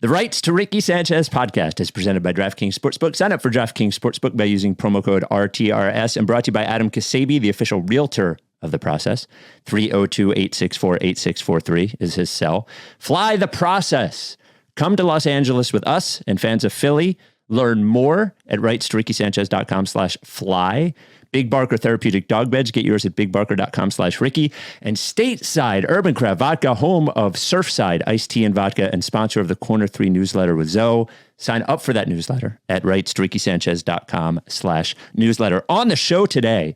The Rights to Ricky Sanchez podcast is presented by DraftKings Sportsbook. Sign up for DraftKings Sportsbook by using promo code RTRS and brought to you by Adam Ksebe, the official realtor of the process. 302-864-8643 is his cell. Fly the process. Come to Los Angeles with us and fans of Philly. Learn more at rightstorickysanchez.com/fly. Big Barker Therapeutic Dog Beds. Get yours at bigbarker.com/Ricky. And Stateside Urban Craft Vodka, home of Surfside Iced Tea and Vodka, and sponsor of the Corner 3 newsletter with Zoe. Sign up for that newsletter at rightstorickysanchez.com/newsletter. On the show today,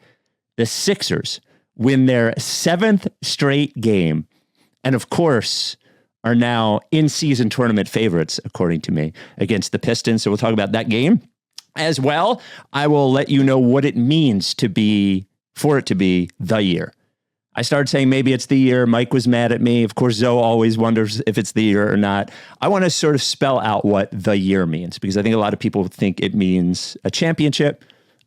the Sixers win their 7th straight game. And of course, are now in-season tournament favorites, according to me, against the Pistons. So we'll talk about that game as well. I will let you know what it means for it to be the year. I started saying maybe it's the year. Mike was mad at me. Of course, Zoe always wonders if it's the year or not. I want to sort of spell out what the year means, because I think a lot of people think it means a championship.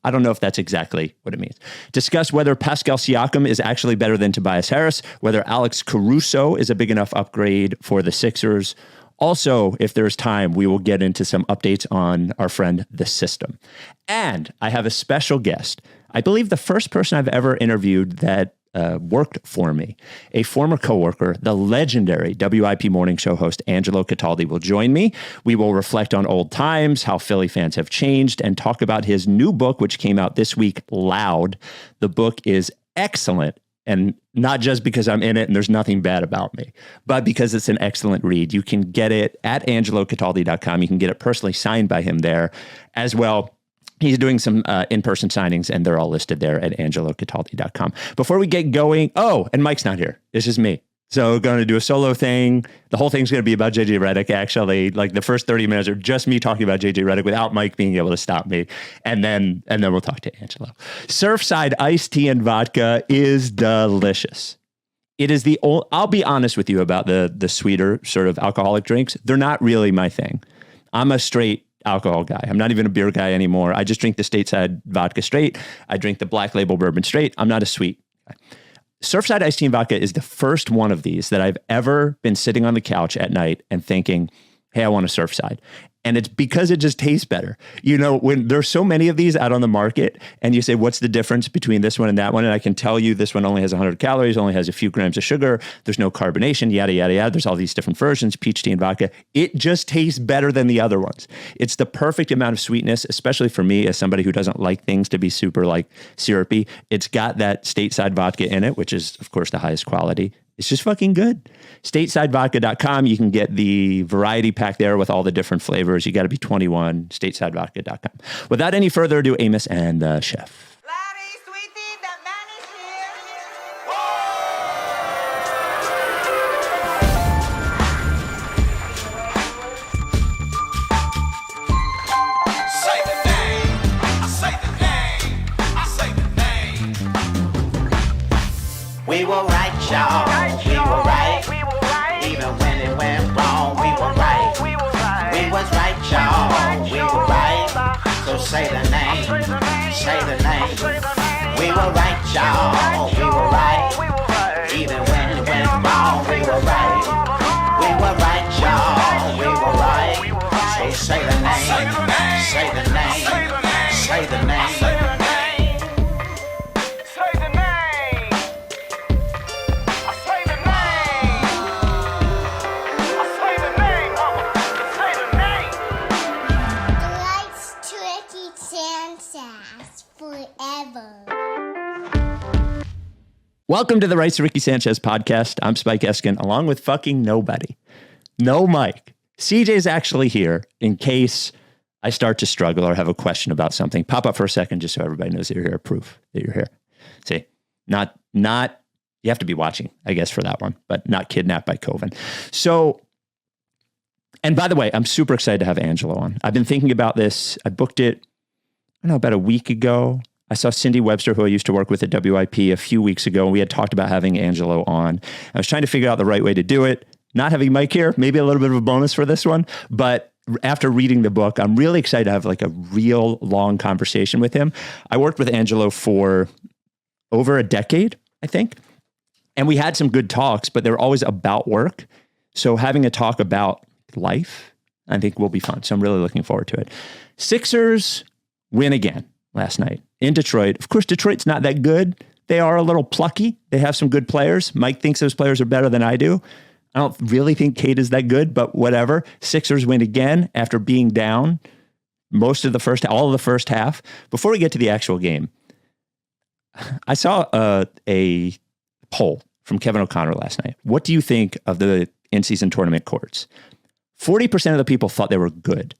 I don't know if that's exactly what it means. Discuss whether Pascal Siakam is actually better than Tobias Harris, whether Alex Caruso is a big enough upgrade for the Sixers. Also, if there's time, we will get into some updates on our friend, The System. And I have a special guest. I believe the first person I've ever interviewed that worked for me, a former coworker, the legendary WIP morning show host, Angelo Cataldi, will join me. We will reflect on old times, how Philly fans have changed, and talk about his new book, which came out this week, Loud. The book is excellent, and not just because I'm in it and there's nothing bad about me, but because it's an excellent read. You can get it at angelocataldi.com. You can get it personally signed by him there as well. He's doing some in-person signings, and they're all listed there at angelocataldi.com. Before we get going, and Mike's not here. It's just me. So we're going to do a solo thing. The whole thing's going to be about JJ Redick, actually. Like the first 30 minutes are just me talking about JJ Redick without Mike being able to stop me. And then we'll talk to Angelo. Surfside Iced Tea and Vodka is delicious. It is I'll be honest with you about the sweeter sort of alcoholic drinks. They're not really my thing. I'm a straight alcohol guy. I'm not even a beer guy anymore. I just drink the Stateside vodka straight. I drink the Black Label bourbon straight. I'm not a sweet guy. Surfside Iced Tea and Vodka is the first one of these that I've ever been sitting on the couch at night and thinking, hey, I want a Surfside. And it's because it just tastes better. You know, when there's so many of these out on the market and you say, what's the difference between this one and that one? And I can tell you this one only has 100 calories, only has a few grams of sugar. There's no carbonation, yada, yada, yada. There's all these different versions, peach tea and vodka. It just tastes better than the other ones. It's the perfect amount of sweetness, especially for me as somebody who doesn't like things to be super like syrupy. It's got that Stateside vodka in it, which is, of course, the highest quality. It's just fucking good. StatesideVodka.com. You can get the variety pack there with all the different flavors. You got to be 21. StatesideVodka.com. Without any further ado, Amos and the chef. We were right, y'all. We were right. Even when it went wrong, we were right. We was right, y'all. We were right. So say the name. Say the name. We were right, y'all. We were right. Even when it went wrong, we were right. We were right, y'all. We were right. So say the name. Say the name. Say the name. Welcome to the Rights to Ricky Sanchez podcast. I'm Spike Eskin, along with fucking nobody. No Mike. CJ's actually here in case I start to struggle or have a question about something. Pop up for a second just so everybody knows that you're here. Proof that you're here. See, not, you have to be watching, I guess, for that one, but not kidnapped by Coven. So, and by the way, I'm super excited to have Angelo on. I've been thinking about this. I booked it, I don't know, about a week ago. I saw Cindy Webster, who I used to work with at WIP a few weeks ago, and we had talked about having Angelo on. I was trying to figure out the right way to do it. Not having Mike here, maybe a little bit of a bonus for this one, but after reading the book, I'm really excited to have like a real long conversation with him. I worked with Angelo for over a decade, I think, and we had some good talks, but they were always about work. So having a talk about life I think will be fun. So I'm really looking forward to it. Sixers win again last night in Detroit. Of course, Detroit's not that good. They are a little plucky. They have some good players. Mike thinks those players are better than I do. I don't really think Kate is that good, but whatever. Sixers win again after being down all of the first half. Before we get to the actual game, I saw a poll from Kevin O'Connor last night. What do you think of the in-season tournament courts? 40% of the people thought they were good.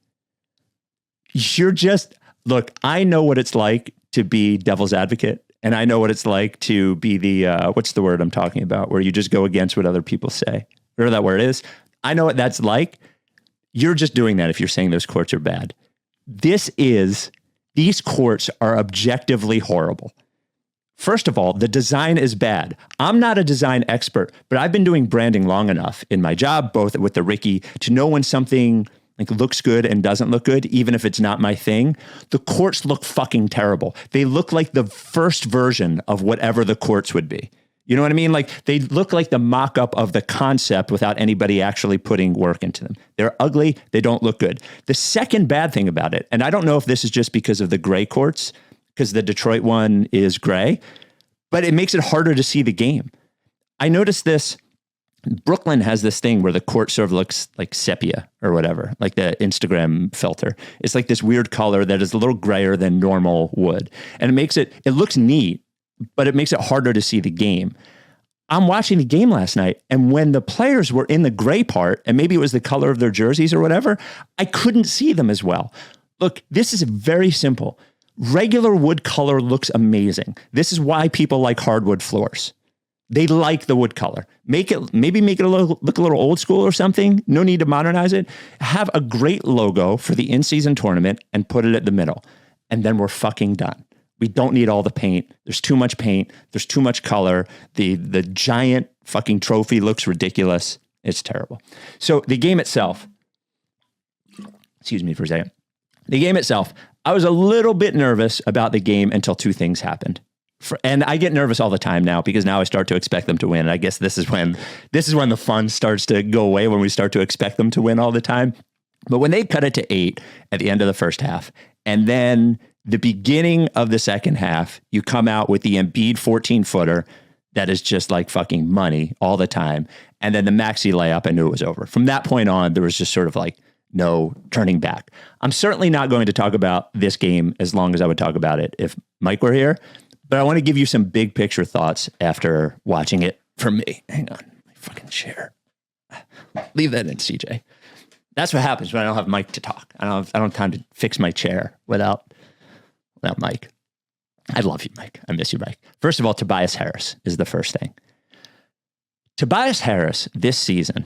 Look, I know what it's like to be devil's advocate, and I know what it's like to be the, what's the word I'm talking about, where you just go against what other people say. Whatever that word is. I know what that's like. You're just doing that if you're saying those courts are bad. These courts are objectively horrible. First of all, the design is bad. I'm not a design expert, but I've been doing branding long enough in my job, both with the Ricky, to know when something like looks good and doesn't look good, even if it's not my thing. The courts look fucking terrible. They look like the first version of whatever the courts would be. You know what I mean? Like they look like the mock-up of the concept without anybody actually putting work into them. They're ugly. They don't look good. The second bad thing about it, and I don't know if this is just because of the gray courts, because the Detroit one is gray, but it makes it harder to see the game. I noticed this. Brooklyn has this thing where the court sort of looks like sepia or whatever, like the Instagram filter. It's like this weird color that is a little grayer than normal wood. And it looks neat, but it makes it harder to see the game. I'm watching the game last night, and when the players were in the gray part, and maybe it was the color of their jerseys or whatever, I couldn't see them as well. Look, this is very simple. Regular wood color looks amazing. This is why people like hardwood floors. They like the wood color. Make it look a little old school or something. No need to modernize it. Have a great logo for the in-season tournament and put it at the middle. And then we're fucking done. We don't need all the paint. There's too much paint. There's too much color. The giant fucking trophy looks ridiculous. It's terrible. So the game itself, excuse me for a second. The game itself, I was a little bit nervous about the game until two things happened. And I get nervous all the time now because now I start to expect them to win. And I guess this is when the fun starts to go away, when we start to expect them to win all the time. But when they cut it to 8 at the end of the first half, and then the beginning of the second half, you come out with the Embiid 14-footer that is just like fucking money all the time. And then the Maxey layup, I knew it was over. From that point on, there was just sort of like no turning back. I'm certainly not going to talk about this game as long as I would talk about it if Mike were here. But I want to give you some big picture thoughts after watching it from me. Hang on, my fucking chair. Leave that in, CJ. That's what happens when I don't have Mike to talk. I don't have time to fix my chair without Mike. I love you, Mike. I miss you, Mike. First of all, Tobias Harris is the first thing. Tobias Harris this season,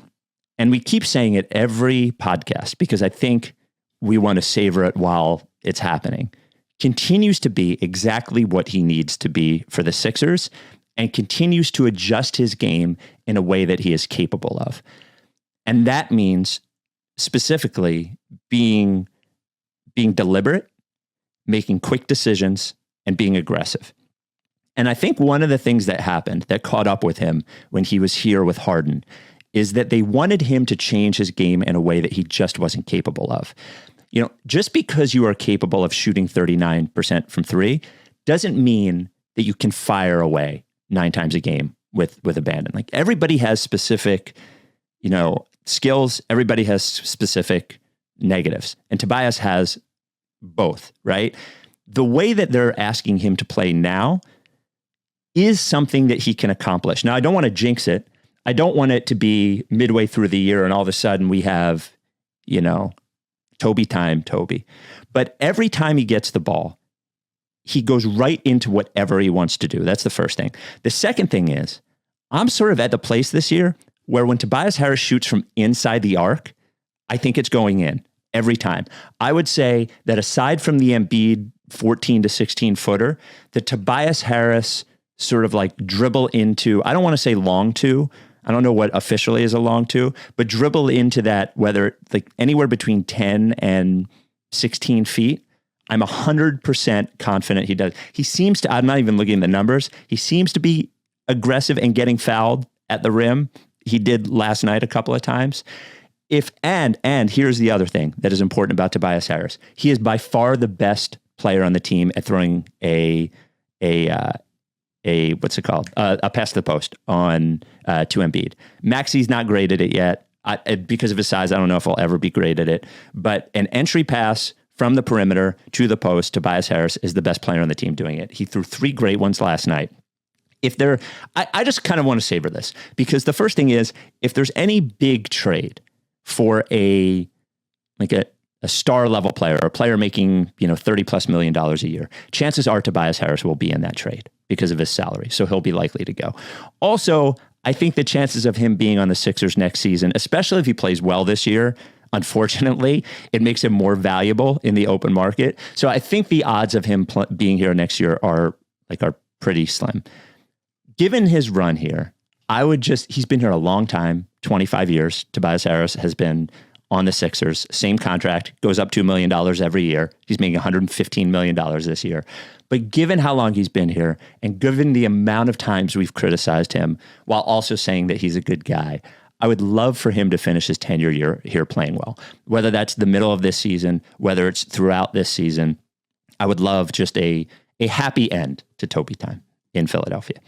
and we keep saying it every podcast because I think we want to savor it while it's happening, continues to be exactly what he needs to be for the Sixers and continues to adjust his game in a way that he is capable of. And that means specifically being deliberate, making quick decisions, and being aggressive. And I think one of the things that happened that caught up with him when he was here with Harden is that they wanted him to change his game in a way that he just wasn't capable of. You know, just because you are capable of shooting 39% from three doesn't mean that you can fire away 9 times a game with abandon. Like everybody has specific, skills. Everybody has specific negatives. And Tobias has both, right? The way that they're asking him to play now is something that he can accomplish. Now, I don't want to jinx it. I don't want it to be midway through the year and all of a sudden we have, Toby. But every time he gets the ball, he goes right into whatever he wants to do. That's the first thing. The second thing is, I'm sort of at the place this year where when Tobias Harris shoots from inside the arc, I think it's going in every time. I would say that aside from the Embiid 14 to 16 footer, the Tobias Harris sort of like dribble into, I don't want to say long two, I don't know what officially is a long two, but dribble into that, whether like anywhere between 10 and 16 feet, I'm 100% confident he does. He seems to, I'm not even looking at the numbers, he seems to be aggressive and getting fouled at the rim. He did last night a couple of times. And here's the other thing that is important about Tobias Harris. He is by far the best player on the team at throwing a what's it called? A pass to the post on to Embiid. Maxi's not great at it yet. Because of his size, I don't know if I'll ever be great at it. But an entry pass from the perimeter to the post, Tobias Harris is the best player on the team doing it. He threw 3 great ones last night. I just kind of want to savor this, because the first thing is, if there's any big trade for a star level player, or a player making, $30+ million a year, chances are Tobias Harris will be in that trade because of his salary. So he'll be likely to go. Also, I think the chances of him being on the Sixers next season, especially if he plays well this year, unfortunately, it makes him more valuable in the open market. So I think the odds of him being here next year are pretty slim. Given his run here, he's been here a long time, 25 years. Tobias Harris has been on the Sixers, same contract, goes up $2 million every year. He's making $115 million this year. But given how long he's been here, and given the amount of times we've criticized him, while also saying that he's a good guy, I would love for him to finish his tenure here playing well. Whether that's the middle of this season, whether it's throughout this season, I would love just a happy end to Toby time in Philadelphia.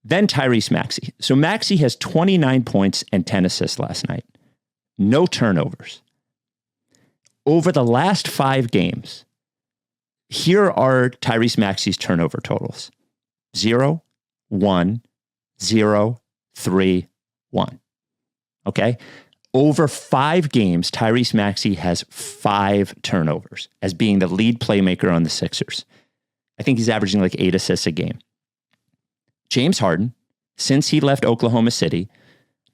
Then Tyrese Maxey. So Maxey has 29 points and 10 assists last night. No turnovers. Over the last 5 games, here are Tyrese Maxey's turnover totals. 0, 1, 0, 3, 1. Okay? Over 5 games, Tyrese Maxey has 5 turnovers as being the lead playmaker on the Sixers. I think he's averaging like 8 assists a game. James Harden, since he left Oklahoma City,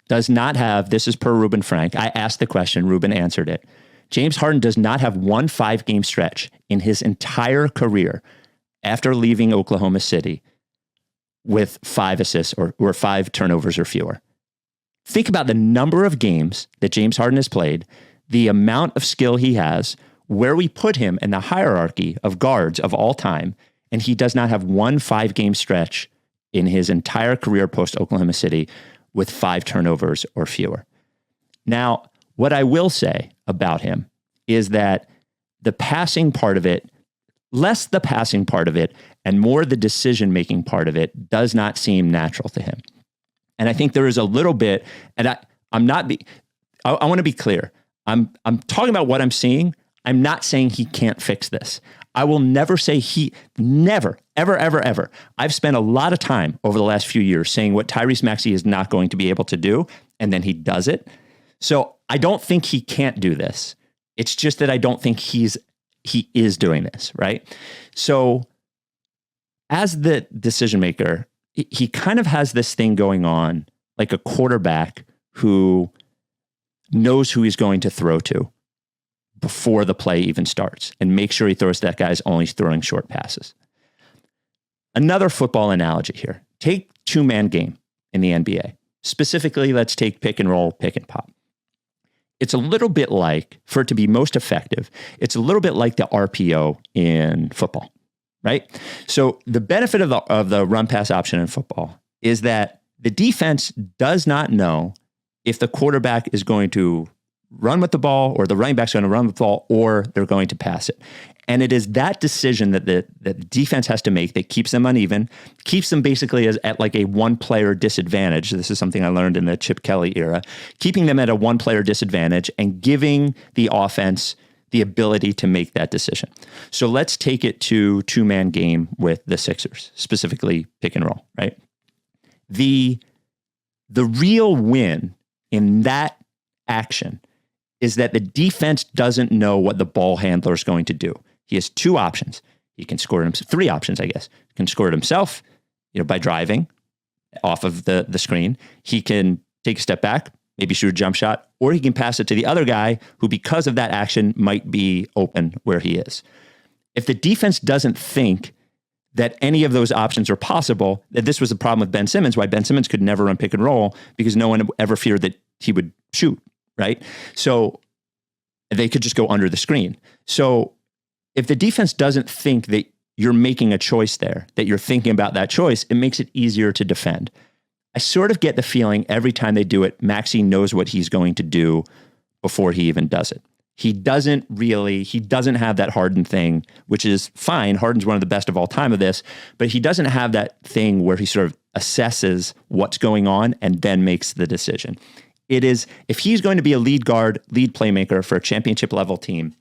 does not have, this is per Ruben Frank. I asked the question, Ruben answered it. James Harden does not have one 5-game stretch in his entire career after leaving Oklahoma City with 5 assists or 5 turnovers or fewer. Think about the number of games that James Harden has played, the amount of skill he has, where we put him in the hierarchy of guards of all time, and he does not have one 5-game stretch in his entire career post-Oklahoma City with 5 turnovers or fewer. Now, what I will say about him is that the passing part of it, less the passing part of it and more the decision-making part of it, does not seem natural to him. And I think there is a little bit, and I want to be clear. I'm talking about what I'm seeing. I'm not saying he can't fix this. I will never say never, ever, ever, ever. I've spent a lot of time over the last few years saying what Tyrese Maxey is not going to be able to do, and then he does it. So I don't think he can't do this. It's just that I don't think he is doing this, right? So as the decision maker, he kind of has this thing going on like a quarterback who knows who he's going to throw to before the play even starts and make sure he throws that guy's only throwing short passes. Another football analogy here. Take 2-man game in the NBA. Specifically, let's take pick and roll, pick and pop. It's a little bit like, for it to be most effective, it's a little bit like the RPO in football, right? So the benefit of the run pass option in football is that the defense does not know if the quarterback is going to run with the ball or the running back's going to run with the ball or they're going to pass it. And it is that decision that the defense has to make that keeps them uneven, keeps them basically at like a 1-player disadvantage. This is something I learned in the Chip Kelly era, keeping them at a 1-player disadvantage and giving the offense the ability to make that decision. So let's take it to 2-man game with the Sixers, specifically pick and roll, right? The real win in that action is that the defense doesn't know what the ball handler is going to do. He has 2 options. He can score it 3 options, I guess. He can score it himself, by driving off of the screen. He can take a step back, maybe shoot a jump shot, or he can pass it to the other guy who, because of that action, might be open where he is. If the defense doesn't think that any of those options are possible, that this was the problem with Ben Simmons, why Ben Simmons could never run pick and roll, because no one ever feared that he would shoot. Right? So they could just go under the screen. So if the defense doesn't think that you're making a choice there, that you're thinking about that choice, it makes it easier to defend. I sort of get the feeling every time they do it, Maxey knows what he's going to do before he even does it. He doesn't have that Harden thing, which is fine. Harden's one of the best of all time of this, but he doesn't have that thing where he sort of assesses what's going on and then makes the decision. It is, if he's going to be a lead guard, lead playmaker for a championship level team,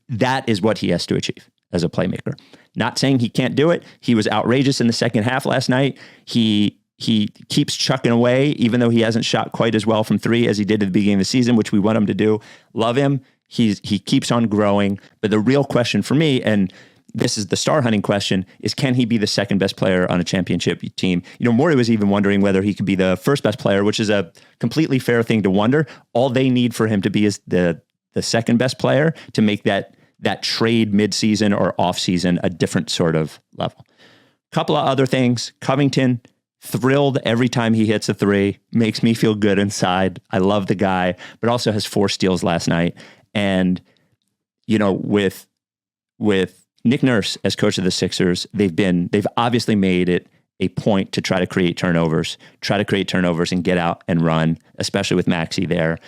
that is what he has to achieve as a playmaker. Not saying he can't do it. He was outrageous in the second half last night. He keeps chucking away, even though he hasn't shot quite as well from three as he did at the beginning of the season, which we want him to do. Love him. He keeps on growing. But the real question for me, and this is the star hunting question, is can he be the second best player on a championship team? Morey was even wondering whether he could be the first best player, which is a completely fair thing to wonder. All they need for him to be is the second best player to make that trade midseason or offseason a different sort of level. Couple of other things. Covington, thrilled every time he hits a three, makes me feel good inside. I love the guy, but also has 4 steals last night. And, with Nick Nurse as coach of the Sixers, they've obviously made it a point to try to create turnovers and get out and run, especially with Maxey there.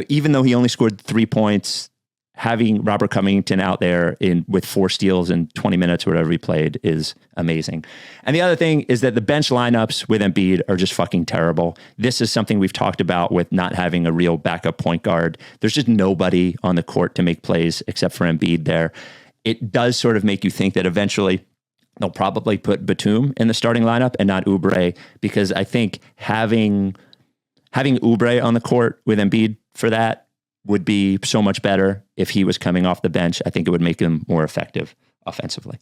Even though he only scored 3 points, having Robert Covington out there with 4 steals in 20 minutes or whatever he played is amazing. And the other thing is that the bench lineups with Embiid are just fucking terrible. This is something we've talked about with not having a real backup point guard. There's just nobody on the court to make plays except for Embiid there. It does sort of make you think that eventually they'll probably put Batum in the starting lineup and not Oubre, because I think having Oubre on the court with Embiid for that would be so much better if he was coming off the bench. I think it would make him more effective offensively.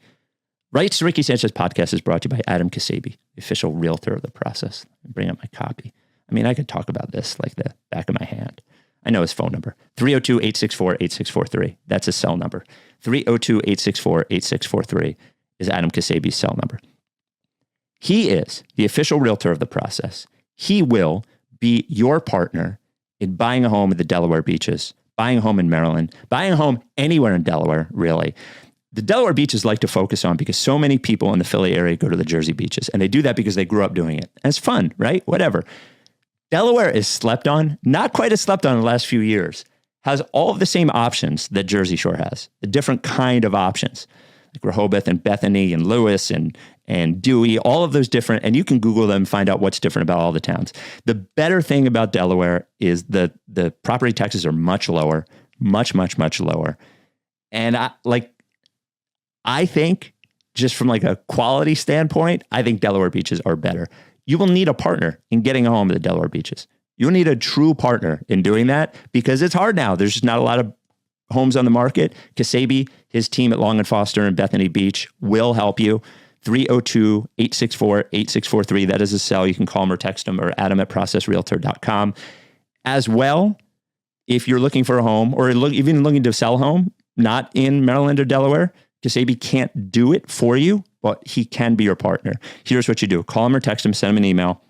Rights to Ricky Sanchez podcast is brought to you by Adam Ksebe, the official realtor of the process. Bring up my copy. I mean, I could talk about this like the back of my hand. I know his phone number, 302-864-8643. That's his cell number. 302-864-8643 is Adam Ksebe's cell number. He is the official realtor of the process. He will be your partner in buying a home at the Delaware beaches, buying a home in Maryland, buying a home anywhere in Delaware, really. The Delaware beaches like to focus on because so many people in the Philly area go to the Jersey beaches, and they do that because they grew up doing it. And it's fun, right? Whatever. Delaware is slept on, not quite as slept on in the last few years, has all of the same options that Jersey Shore has, the different kind of options, like Rehoboth and Bethany and Lewis and Dewey, all of those different, and you can Google them and find out what's different about all the towns. The better thing about Delaware is the property taxes are much lower, much lower. And I think just from like a quality standpoint, I think Delaware beaches are better. You will need a partner in getting a home at the Delaware beaches. You'll need a true partner in doing that because it's hard now. There's just not a lot of homes on the market. Ksebe, his team at Long and Foster and Bethany Beach will help you. 302-864-8643. That is his cell. You can call him or text him, or adam@processrealtor.com. As well, if you're looking for a home or even looking to sell a home, not in Maryland or Delaware, Ksebe can't do it for you, but he can be your partner. Here's what you do. Call him or text him, send him an email.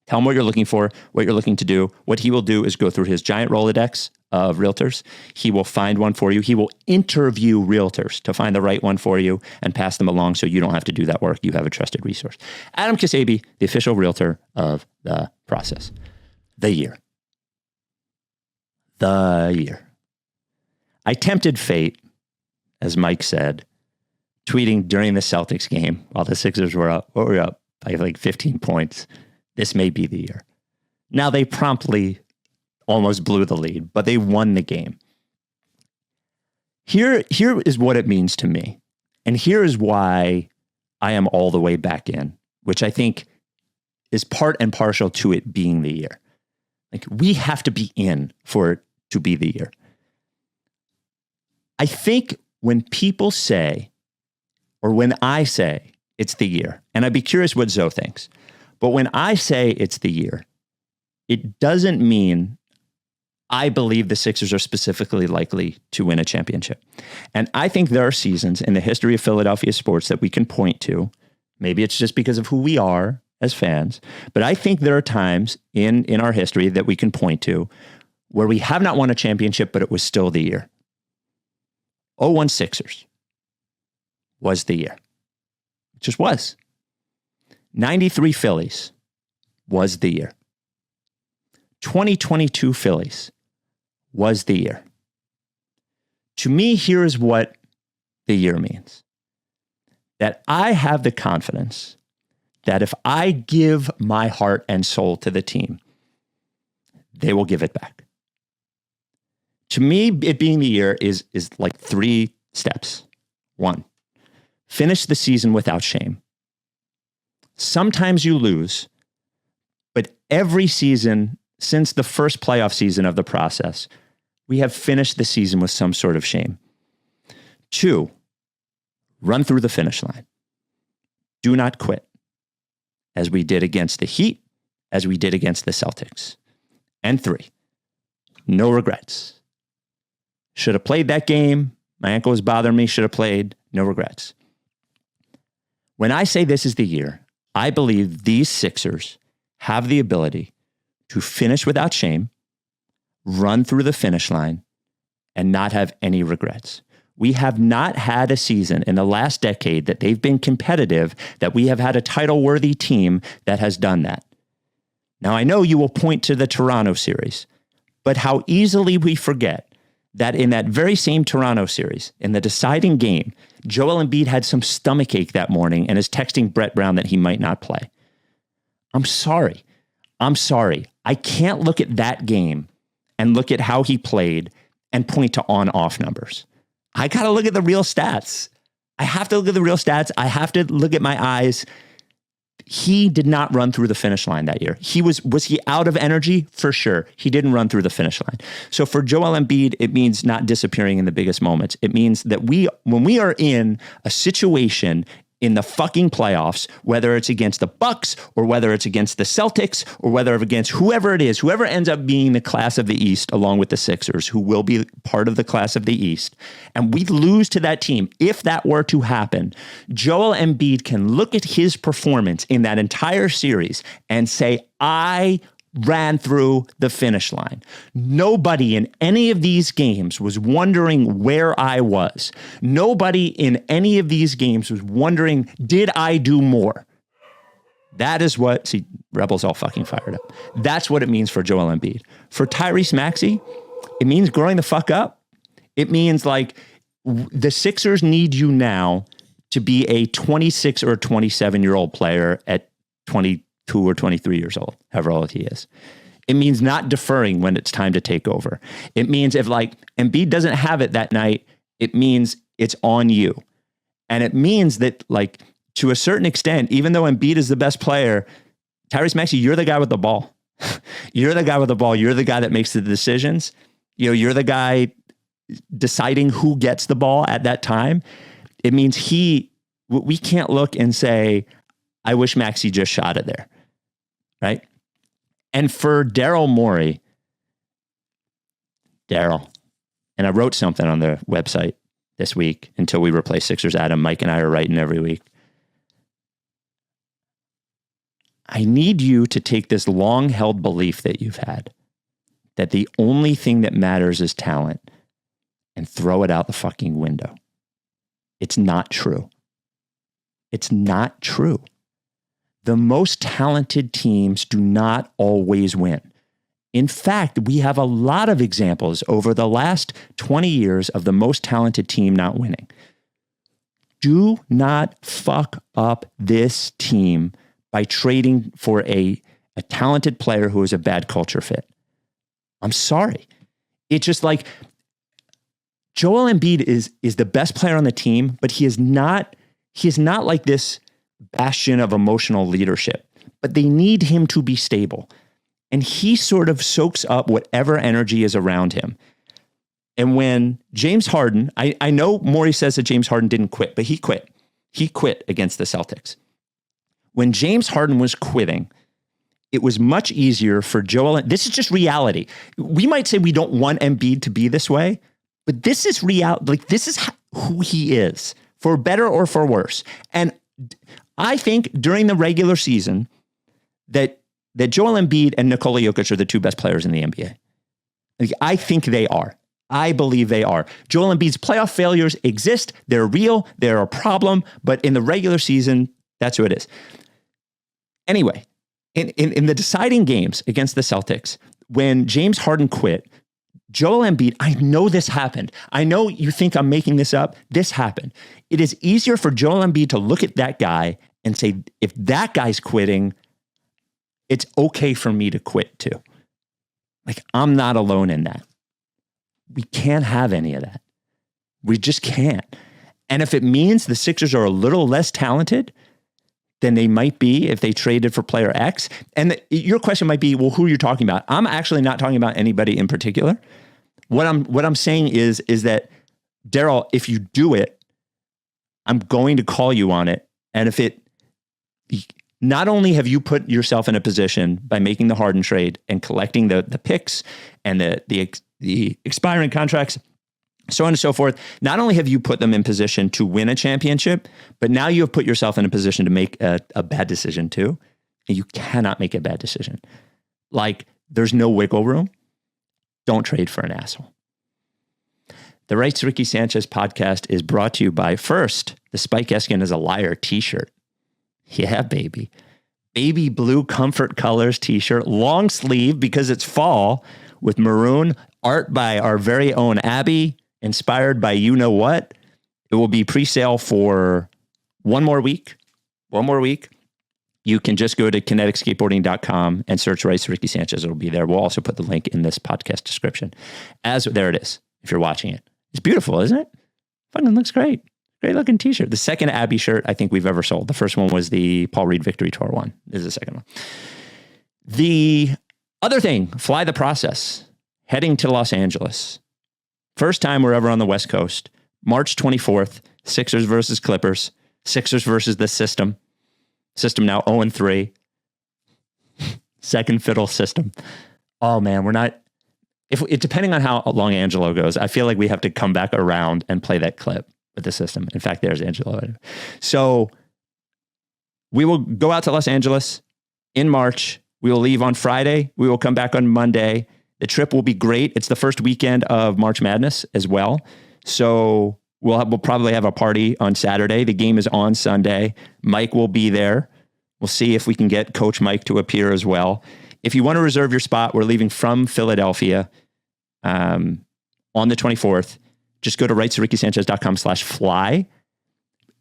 Tell him what you're looking for, what you're looking to do. What he will do is go through his giant Rolodex of realtors. He will find one for you. He will interview realtors to find the right one for you and pass them along so you don't have to do that work. You have a trusted resource. Adam Ksebe, the official realtor of the process. The year. I tempted fate, as Mike said, tweeting during the Celtics game while the Sixers were up by like 15 points. This may be the year. Now they promptly almost blew the lead, but they won the game. Here is what it means to me. And here is why I am all the way back in, which I think is part and parcel to it being the year. Like, we have to be in for it to be the year. I think when people say, or when I say it's the year, and I'd be curious what Zoe thinks, but when I say it's the year, it doesn't mean I believe the Sixers are specifically likely to win a championship. And I think there are seasons in the history of Philadelphia sports that we can point to. Maybe it's just because of who we are as fans, but I think there are times in our history that we can point to where we have not won a championship, but it was still the year. 01 Sixers was the year. It just was. 93 Phillies was the year. 2022 Phillies was the year. To me, here is what the year means. That I have the confidence that if I give my heart and soul to the team, they will give it back. To me, it being the year is like 3 steps. 1, finish the season without shame. Sometimes you lose, but every season since the first playoff season of the process, we have finished the season with some sort of shame. 2, run through the finish line. Do not quit, as we did against the Heat, as we did against the Celtics. And 3, no regrets. Should have played that game. My ankle was bothering me. Should have played. No regrets. When I say this is the year, I believe these Sixers have the ability to finish without shame, run through the finish line, and not have any regrets. We have not had a season in the last decade that they've been competitive, that we have had a title-worthy team that has done that. Now, I know you will point to the Toronto series, but how easily we forget that in that very same Toronto series, in the deciding game, Joel Embiid had some stomachache that morning and is texting Brett Brown that he might not play. I'm sorry. I can't look at that game and look at how he played and point to on-off numbers. I got to look at the real stats. I have to look at the real stats. I have to look at my eyes. He did not run through the finish line that year. Was he out of energy? For sure. He didn't run through the finish line. So for Joel Embiid, it means not disappearing in the biggest moments. It means that when we are in a situation in the fucking playoffs, whether it's against the Bucks or whether it's against the Celtics or whether against whoever it is, whoever ends up being the class of the East along with the Sixers, who will be part of the class of the East, and we lose to that team, if that were to happen, Joel Embiid can look at his performance in that entire series and say, I ran through the finish line. Nobody in any of these games was wondering where I was. Nobody in any of these games was wondering, did I do more? That is what, see, Rebels all fucking fired up. That's what it means for Joel Embiid. For Tyrese Maxey, it means growing the fuck up. It means like the Sixers need you now to be a 26 or 27-year-old player at 22 or 23 years old, however old he is. It means not deferring when it's time to take over. It means if like Embiid doesn't have it that night, it means it's on you. And it means that like to a certain extent, even though Embiid is the best player, Tyrese Maxey, you're the guy with the ball. You're the guy with the ball. You're the guy that makes the decisions. You're the guy deciding who gets the ball at that time. It means we can't look and say, I wish Maxey just shot it there. Right? And for Daryl Morey, and I wrote something on the website this week until we replace Sixers Adam. Mike and I are writing every week. I need you to take this long-held belief that you've had, that the only thing that matters is talent, and throw it out the fucking window. It's not true. It's not true. The most talented teams do not always win. In fact, we have a lot of examples over the last 20 years of the most talented team not winning. Do not fuck up this team by trading for a talented player who is a bad culture fit. I'm sorry. It's just like Joel Embiid is the best player on the team, but he is not like this bastion of emotional leadership, but they need him to be stable. And he sort of soaks up whatever energy is around him. And when James Harden, I know Morey says that James Harden didn't quit, but he quit. He quit against the Celtics. When James Harden was quitting, it was much easier for Joel. This is just reality. We might say we don't want Embiid to be this way, but this is reality. Like, this is who he is, for better or for worse. And I think during the regular season that Joel Embiid and Nikola Jokic are the two best players in the NBA. Like, I think they are. I believe they are. Joel Embiid's playoff failures exist. They're real. They're a problem. But in the regular season, that's who it is. Anyway, in the deciding games against the Celtics, when James Harden quit, Joel Embiid, I know this happened. I know you think I'm making this up. This happened. It is easier for Joel Embiid to look at that guy and say, if that guy's quitting, it's okay for me to quit too. Like, I'm not alone in that. We can't have any of that. We just can't. And if it means the Sixers are a little less talented than they might be if they traded for player X, and your question might be, well, who are you talking about? I'm actually not talking about anybody in particular. What I'm saying is that, Daryl, if you do it, I'm going to call you on it. And if it, not only have you put yourself in a position by making the Harden trade and collecting the picks and the expiring contracts, so on and so forth, not only have you put them in position to win a championship, but now you have put yourself in a position to make a bad decision too. And you cannot make a bad decision. Like, there's no wiggle room. Don't trade for an asshole. The Rights to Ricky Sanchez podcast is brought to you by, first, the Spike Eskin is a Liar t-shirt. Yeah, baby. Baby blue comfort colors t-shirt, long sleeve because it's fall, with maroon, art by our very own Abby, inspired by you know what. It will be pre-sale for one more week. You can just go to kineticskateboarding.com and search Rights to Ricky Sanchez. It'll be there. We'll also put the link in this podcast description. There it is, if you're watching it. It's beautiful, isn't it? Fucking looks great. Great looking t-shirt. The second Abby shirt I think we've ever sold. The first one was the Paul Reed Victory Tour one. This is the second one. The other thing, Fly the Process, heading to Los Angeles. First time we're ever on the West Coast. March 24th, Sixers versus Clippers. Sixers versus the System. System now 0-3. Second fiddle System. Oh man, we're not, depending on how long Angelo goes, I feel like we have to come back around and play that clip with the System. In fact, there's Angelo. So we will go out to Los Angeles in March. We will leave on Friday. We will come back on Monday. The trip will be great. It's the first weekend of March Madness as well. So we'll probably have a party on Saturday. The game is on Sunday. Mike will be there. We'll see if we can get Coach Mike to appear as well. If you want to reserve your spot, we're leaving from Philadelphia on the 24th. Just go to rightstoRickySanchez.com/fly.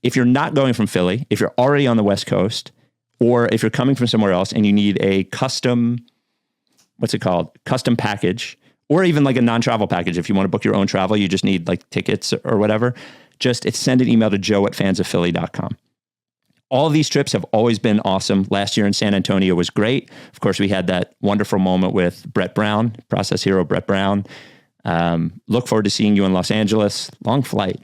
If you're not going from Philly, if you're already on the West Coast, or if you're coming from somewhere else and you need a custom, custom package, or even like a non-travel package. If you want to book your own travel, you just need like tickets or whatever, send an email to joe@fansoffphilly.com. All of these trips have always been awesome. Last year in San Antonio was great. Of course, we had that wonderful moment with Brett Brown, process hero Brett Brown. Look forward to seeing you in Los Angeles. Long flight.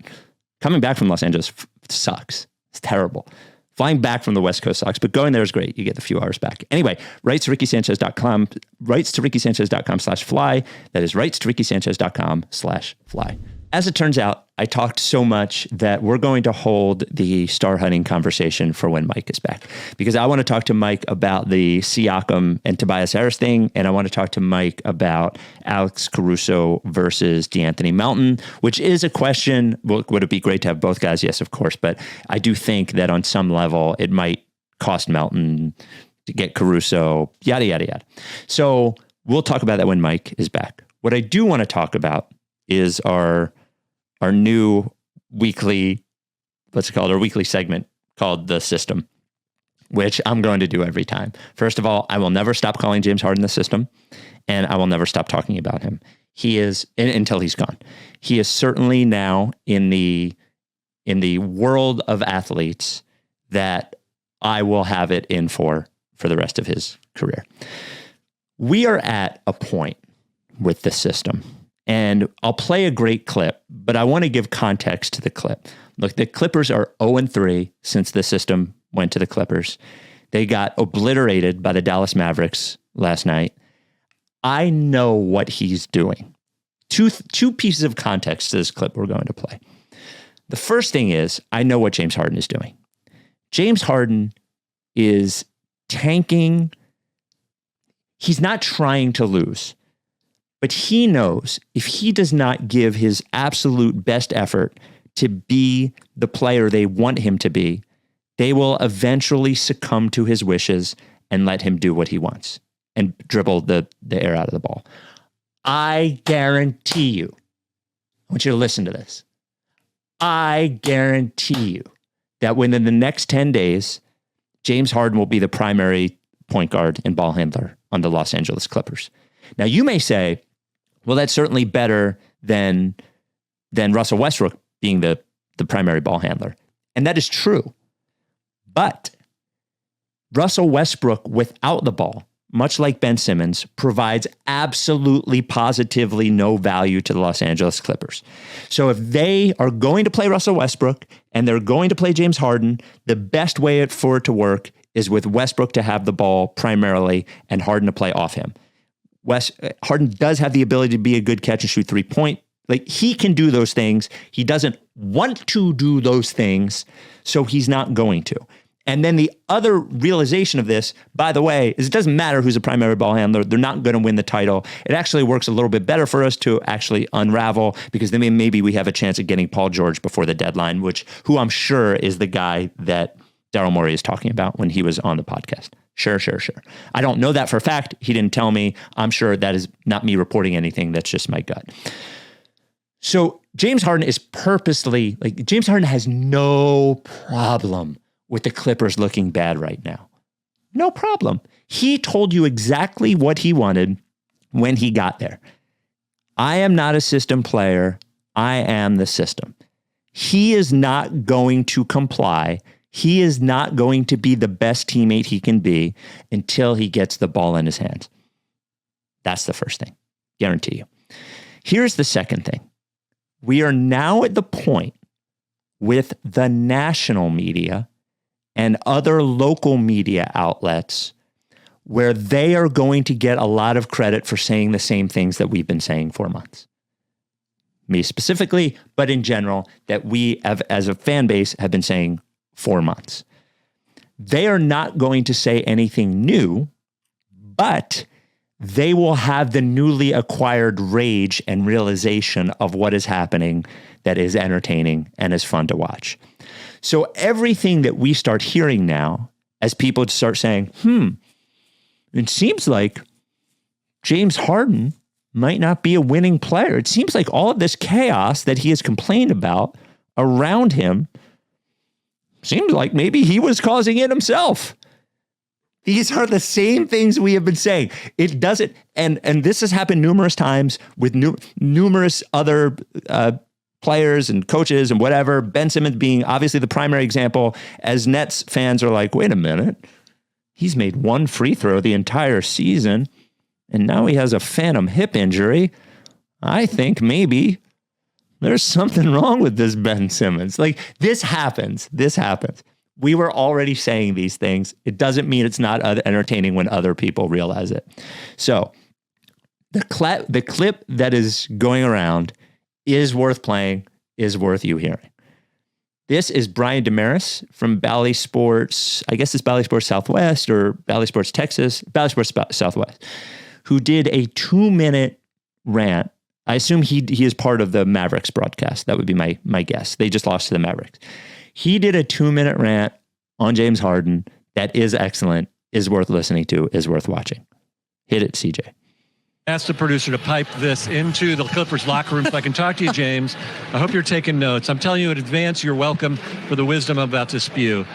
Coming back from Los Angeles sucks. It's terrible. Flying back from the West Coast sucks, but going there is great. You get the few hours back. Anyway, rightstoRickySanchez.com, rightstoRickySanchez.com/fly. That is rightstoRickySanchez.com/fly. As it turns out, I talked so much that we're going to hold the star hunting conversation for when Mike is back, because I want to talk to Mike about the Siakam and Tobias Harris thing. And I want to talk to Mike about Alex Caruso versus DeAnthony Melton, which is a question. Would it be great to have both guys? Yes, of course. But I do think that on some level, it might cost Melton to get Caruso, yada, yada, yada. So we'll talk about that when Mike is back. What I do want to talk about is our new weekly, our weekly segment called The System, which I'm going to do every time. First of all, I will never stop calling James Harden the System, and I will never stop talking about him. He is, until he's gone. He is certainly now in the world of athletes that I will have it in for the rest of his career. We are at a point with the System. And I'll play a great clip, but I want to give context to the clip. Look, the Clippers are 0-3 since the System went to the Clippers. They got obliterated by the Dallas Mavericks last night. I know what he's doing. Two pieces of context to this clip we're going to play. The first thing is, I know what James Harden is doing. James Harden is tanking. He's not trying to lose. But he knows if he does not give his absolute best effort to be the player they want him to be, they will eventually succumb to his wishes and let him do what he wants and dribble the air out of the ball. I guarantee you, I want you to listen to this. I guarantee you that within the next 10 days, James Harden will be the primary point guard and ball handler on the Los Angeles Clippers. Now, you may say, well, that's certainly better than Russell Westbrook being the primary ball handler. And that is true. But Russell Westbrook without the ball, much like Ben Simmons, provides absolutely, positively no value to the Los Angeles Clippers. So if they are going to play Russell Westbrook and they're going to play James Harden, the best way for it to work is with Westbrook to have the ball primarily and Harden to play off him. Harden does have the ability to be a good catch and shoot 3-point. Like, he can do those things. He doesn't want to do those things, so he's not going to. And then the other realization of this, by the way, is it doesn't matter who's a primary ball handler. They're not going to win the title. It actually works a little bit better for us to actually unravel, because then maybe we have a chance of getting Paul George before the deadline, who I'm sure is the guy that Daryl Morey is talking about when he was on the podcast. Sure. I don't know that for a fact. He didn't tell me. I'm sure that is not me reporting anything. That's just my gut. So James Harden is purposely, James Harden has no problem with the Clippers looking bad right now. No problem. He told you exactly what he wanted when he got there. I am not a system player. I am the system. He is not going to comply. He is not going to be the best teammate he can be until he gets the ball in his hands. That's the first thing. Guarantee you. Here's the second thing. We are now at the point with the national media and other local media outlets where they are going to get a lot of credit for saying the same things that we've been saying for months. Me specifically, but in general, that we have, as a fan base, have been saying for months. They are not going to say anything new, but they will have the newly acquired rage and realization of what is happening that is entertaining and is fun to watch. So everything that we start hearing now, as people start saying, it seems like James Harden might not be a winning player. It seems like all of this chaos that he has complained about around him seems like maybe he was causing it himself. These are the same things we have been saying. It doesn't, and this has happened numerous times with numerous other players and coaches and whatever. Ben Simmons being obviously the primary example, as Nets fans are like, wait a minute, he's made one free throw the entire season, and now he has a phantom hip injury. I think maybe there's something wrong with this Ben Simmons. Like, this happens. We were already saying these things. It doesn't mean it's not entertaining when other people realize it. So the clip that is going around is worth playing, is worth you hearing. This is Brian Damaris from Bally Sports. I guess it's Bally Sports Southwest or Bally Sports Texas, Bally Sports Southwest, who did a 2-minute rant. I assume he is part of the Mavericks broadcast. That would be my guess. They just lost to the Mavericks. He did a 2-minute rant on James Harden that is excellent, is worth listening to, is worth watching. Hit it, CJ. Ask the producer to pipe this into the Clippers locker room so I can talk to you, James. I hope you're taking notes. I'm telling you in advance, you're welcome for the wisdom I'm about to spew.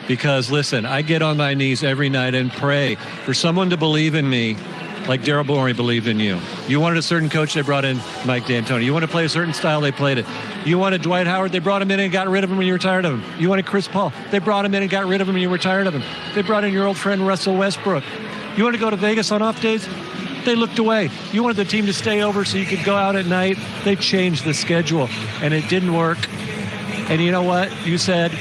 Because listen, I get on my knees every night and pray for someone to believe in me like Daryl Morey believed in you. You wanted a certain coach, they brought in Mike D'Antoni. You want to play a certain style, they played it. You wanted Dwight Howard, they brought him in and got rid of him when you were tired of him. You wanted Chris Paul, they brought him in and got rid of him when you were tired of him. They brought in your old friend Russell Westbrook. You want to go to Vegas on off days? They looked away. You wanted the team to stay over so you could go out at night. They changed the schedule, and it didn't work. And you know what? You said,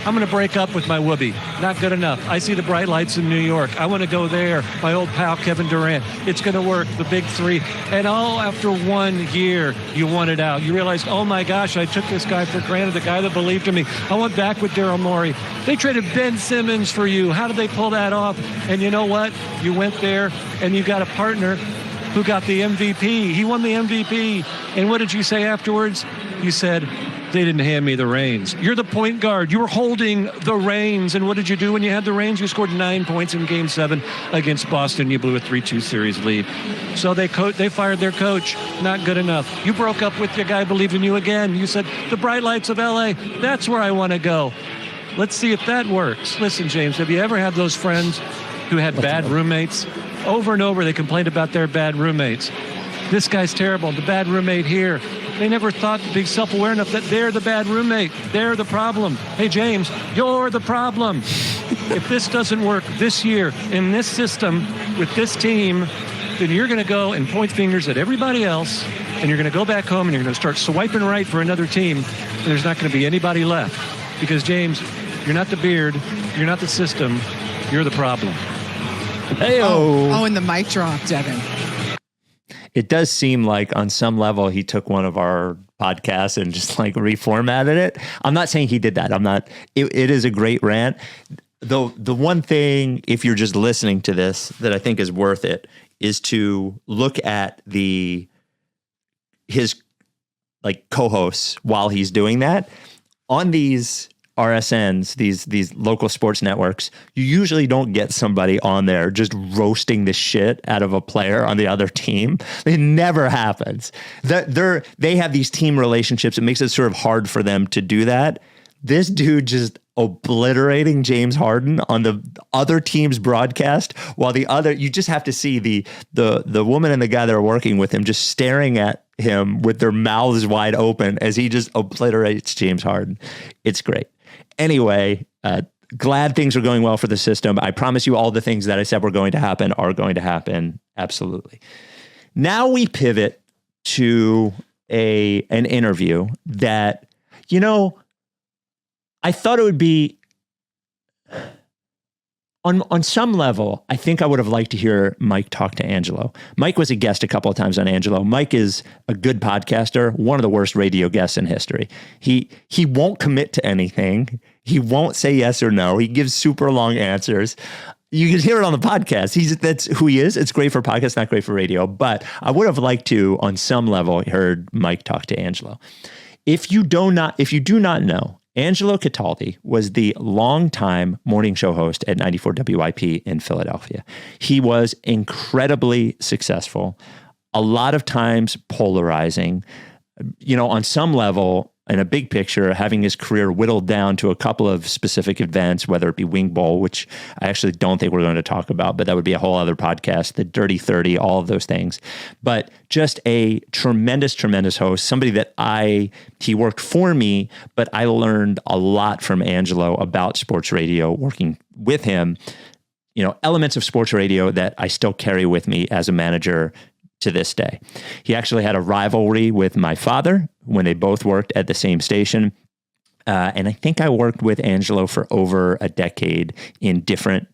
I'm going to break up with my whoopee. Not good enough. I see the bright lights in New York. I want to go there. My old pal, Kevin Durant. It's going to work. The big three. And all after 1 year, you wanted out. You realized, oh my gosh, I took this guy for granted, the guy that believed in me. I went back with Daryl Morey. They traded Ben Simmons for you. How did they pull that off? And you know what? You went there and you got a partner who got the MVP. He won the MVP. And what did you say afterwards? You said, they didn't hand me the reins. You're the point guard. You were holding the reins. And what did you do when you had the reins? You scored 9 points in Game 7 against Boston. You blew a 3-2 series lead. So they fired their coach. Not good enough. You broke up with your guy, believed in you again. You said, the bright lights of LA, that's where I want to go. Let's see if that works. Listen, James, have you ever had those friends who had bad roommates? Over and over, they complained about their bad roommates. This guy's terrible, the bad roommate here. They never thought to be self-aware enough that they're the bad roommate. They're the problem. Hey, James, you're the problem. If this doesn't work this year in this system with this team, then you're going to go and point fingers at everybody else, and you're going to go back home and you're going to start swiping right for another team, and there's not going to be anybody left. Because, James, you're not the beard, you're not the system, you're the problem. Hey-o. Oh, and the mic drop, Devin. It does seem like on some level he took one of our podcasts and just like reformatted it. I'm not saying he did that. It is a great rant. Though the one thing, if you're just listening to this, that I think is worth it is to look at his like co-hosts while he's doing that. On these RSNs, these local sports networks, you usually don't get somebody on there just roasting the shit out of a player on the other team. It never happens. They have these team relationships. It makes it sort of hard for them to do that. This dude just obliterating James Harden on the other team's broadcast, while you just have to see the woman and the guy that are working with him just staring at him with their mouths wide open as he just obliterates James Harden. It's great. Anyway, glad things are going well for the system. I promise you all the things that I said were going to happen are going to happen. Absolutely. Now we pivot to an interview that, I thought it would be on some level. I think I would have liked to hear Mike talk to Angelo. Mike was a guest a couple of times on Angelo. Mike is a good podcaster, one of the worst radio guests in history. He won't commit to anything. He won't say yes or no. He gives super long answers. You can hear it on the podcast. That's who he is. It's great for podcasts, not great for radio. But I would have liked to, on some level, heard Mike talk to Angelo. If you do not know, Angelo Cataldi was the longtime morning show host at 94 WIP in Philadelphia. He was incredibly successful, a lot of times polarizing, on some level, in a big picture, having his career whittled down to a couple of specific events, whether it be Wing Bowl, which I actually don't think we're going to talk about, but that would be a whole other podcast, the Dirty 30, all of those things. But just a tremendous, tremendous host, somebody that he worked for me, but I learned a lot from Angelo about sports radio working with him, elements of sports radio that I still carry with me as a manager to this day. He actually had a rivalry with my father when they both worked at the same station. And I think I worked with Angelo for over a decade in different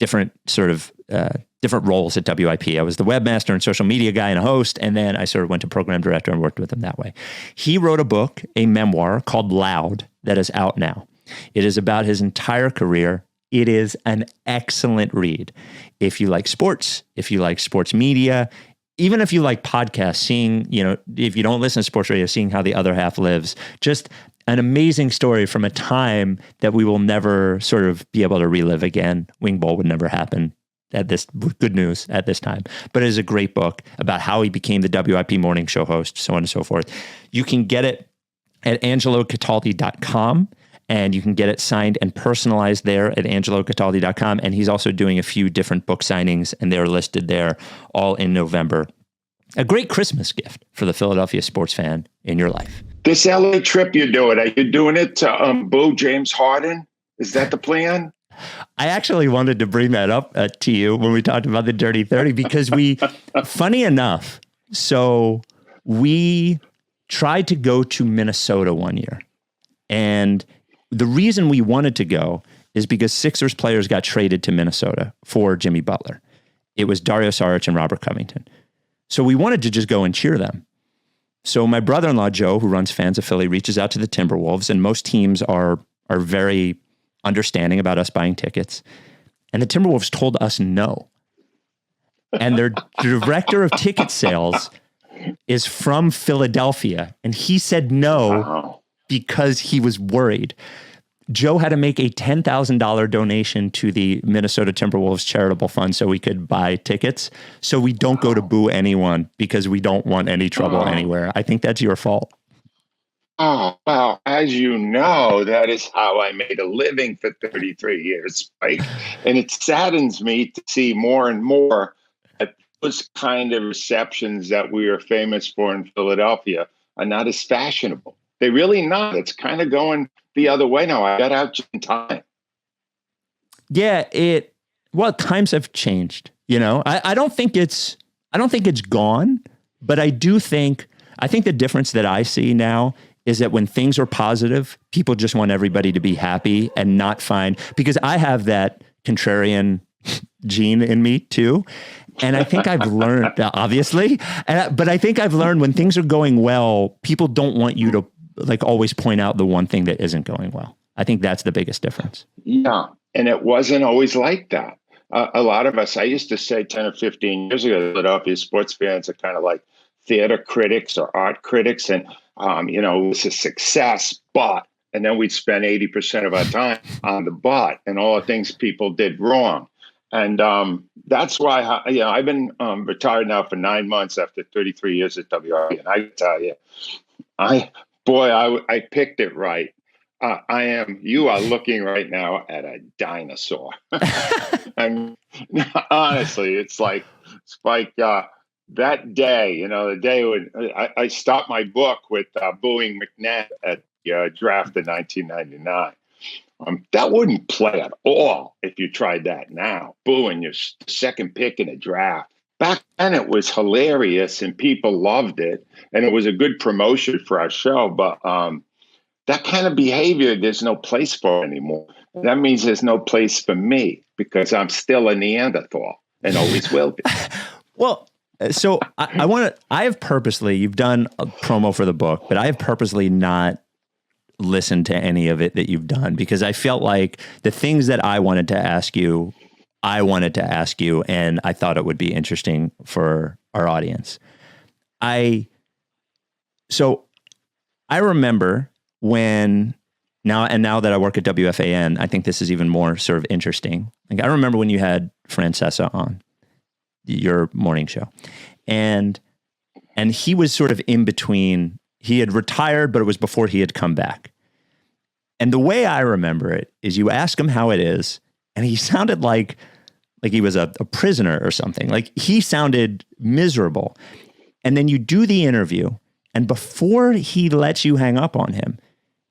roles at WIP. I was the webmaster and social media guy and a host. And then I sort of went to program director and worked with him that way. He wrote a book, a memoir called Loud, that is out now. It is about his entire career. It is an excellent read. If you like sports, if you like sports media, even if you like podcasts, if you don't listen to sports radio, seeing how the other half lives, just an amazing story from a time that we will never sort of be able to relive again. Wing Bowl would never happen good news at this time, but it is a great book about how he became the WIP morning show host, so on and so forth. You can get it at angelocataldi.com. And you can get it signed and personalized there at angelocataldi.com. And he's also doing a few different book signings, and they're listed there all in November. A great Christmas gift for the Philadelphia sports fan in your life. This LA trip you're doing, are you doing it to boo James Harden? Is that the plan? I actually wanted to bring that up to you when we talked about the Dirty 30, because funny enough, so we tried to go to Minnesota one year. And the reason we wanted to go is because Sixers players got traded to Minnesota for Jimmy Butler. It was Dario Saric and Robert Covington. So we wanted to just go and cheer them. So my brother-in-law, Joe, who runs Fans of Philly, reaches out to the Timberwolves, and most teams are very understanding about us buying tickets. And the Timberwolves told us no. And their director of ticket sales is from Philadelphia. And he said no. Wow. because he was worried. Joe had to make a $10,000 donation to the Minnesota Timberwolves charitable fund so we could buy tickets. So we don't go to boo anyone because we don't want any trouble anywhere. I think that's your fault. Oh, well, as you know, that is how I made a living for 33 years, Spike. And it saddens me to see more and more that those kind of receptions that we are famous for in Philadelphia are not as fashionable. They're really not. It's kind of going the other way now. I got out just in time. Yeah, times have changed. I don't think it's gone, but I think the difference that I see now is that when things are positive, people just want everybody to be happy and not because I have that contrarian gene in me too. And I think I've learned, obviously, but I think I've learned when things are going well, people don't want you to always point out the one thing that isn't going well. I think that's the biggest difference. Yeah. And it wasn't always like that. A lot of us, I used to say 10 or 15 years ago, Philadelphia sports fans are kind of like theater critics or art critics. And, it was a success, and then we'd spend 80% of our time on the but and all the things people did wrong. And that's why, I've been retired now for 9 months after 33 years at WRB. And I tell you, I picked it right. You are looking right now at a dinosaur. And honestly, it's like, Spike, that day, the day when I stopped my book with booing McNabb at the draft in 1999. That wouldn't play at all if you tried that now, booing your second pick in a draft. Back then, it was hilarious and people loved it. And it was a good promotion for our show. But that kind of behavior, there's no place for anymore. That means there's no place for me because I'm still a Neanderthal and always will be. Well, so you've done a promo for the book, but I have purposely not listened to any of it that you've done because I felt like the things that I wanted to ask you, and I thought it would be interesting for our audience. I remember now that I work at WFAN, I think this is even more sort of interesting. I remember when you had Francesa on your morning show, and he was sort of in between. He had retired, but it was before he had come back. And the way I remember it is you ask him how it is, and he sounded like he was a prisoner or something. Like he sounded miserable. And then you do the interview, and before he lets you hang up on him,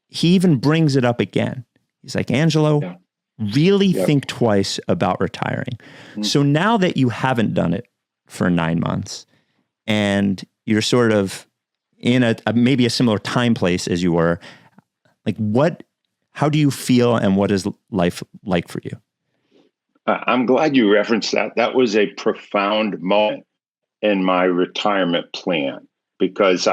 he even brings it up again. He's like, Angelo, really think twice about retiring. Mm-hmm. So now that you haven't done it for 9 months and you're sort of in maybe a similar time place as you were, how do you feel and what is life like for you? I'm glad you referenced that. That was a profound moment in my retirement plan because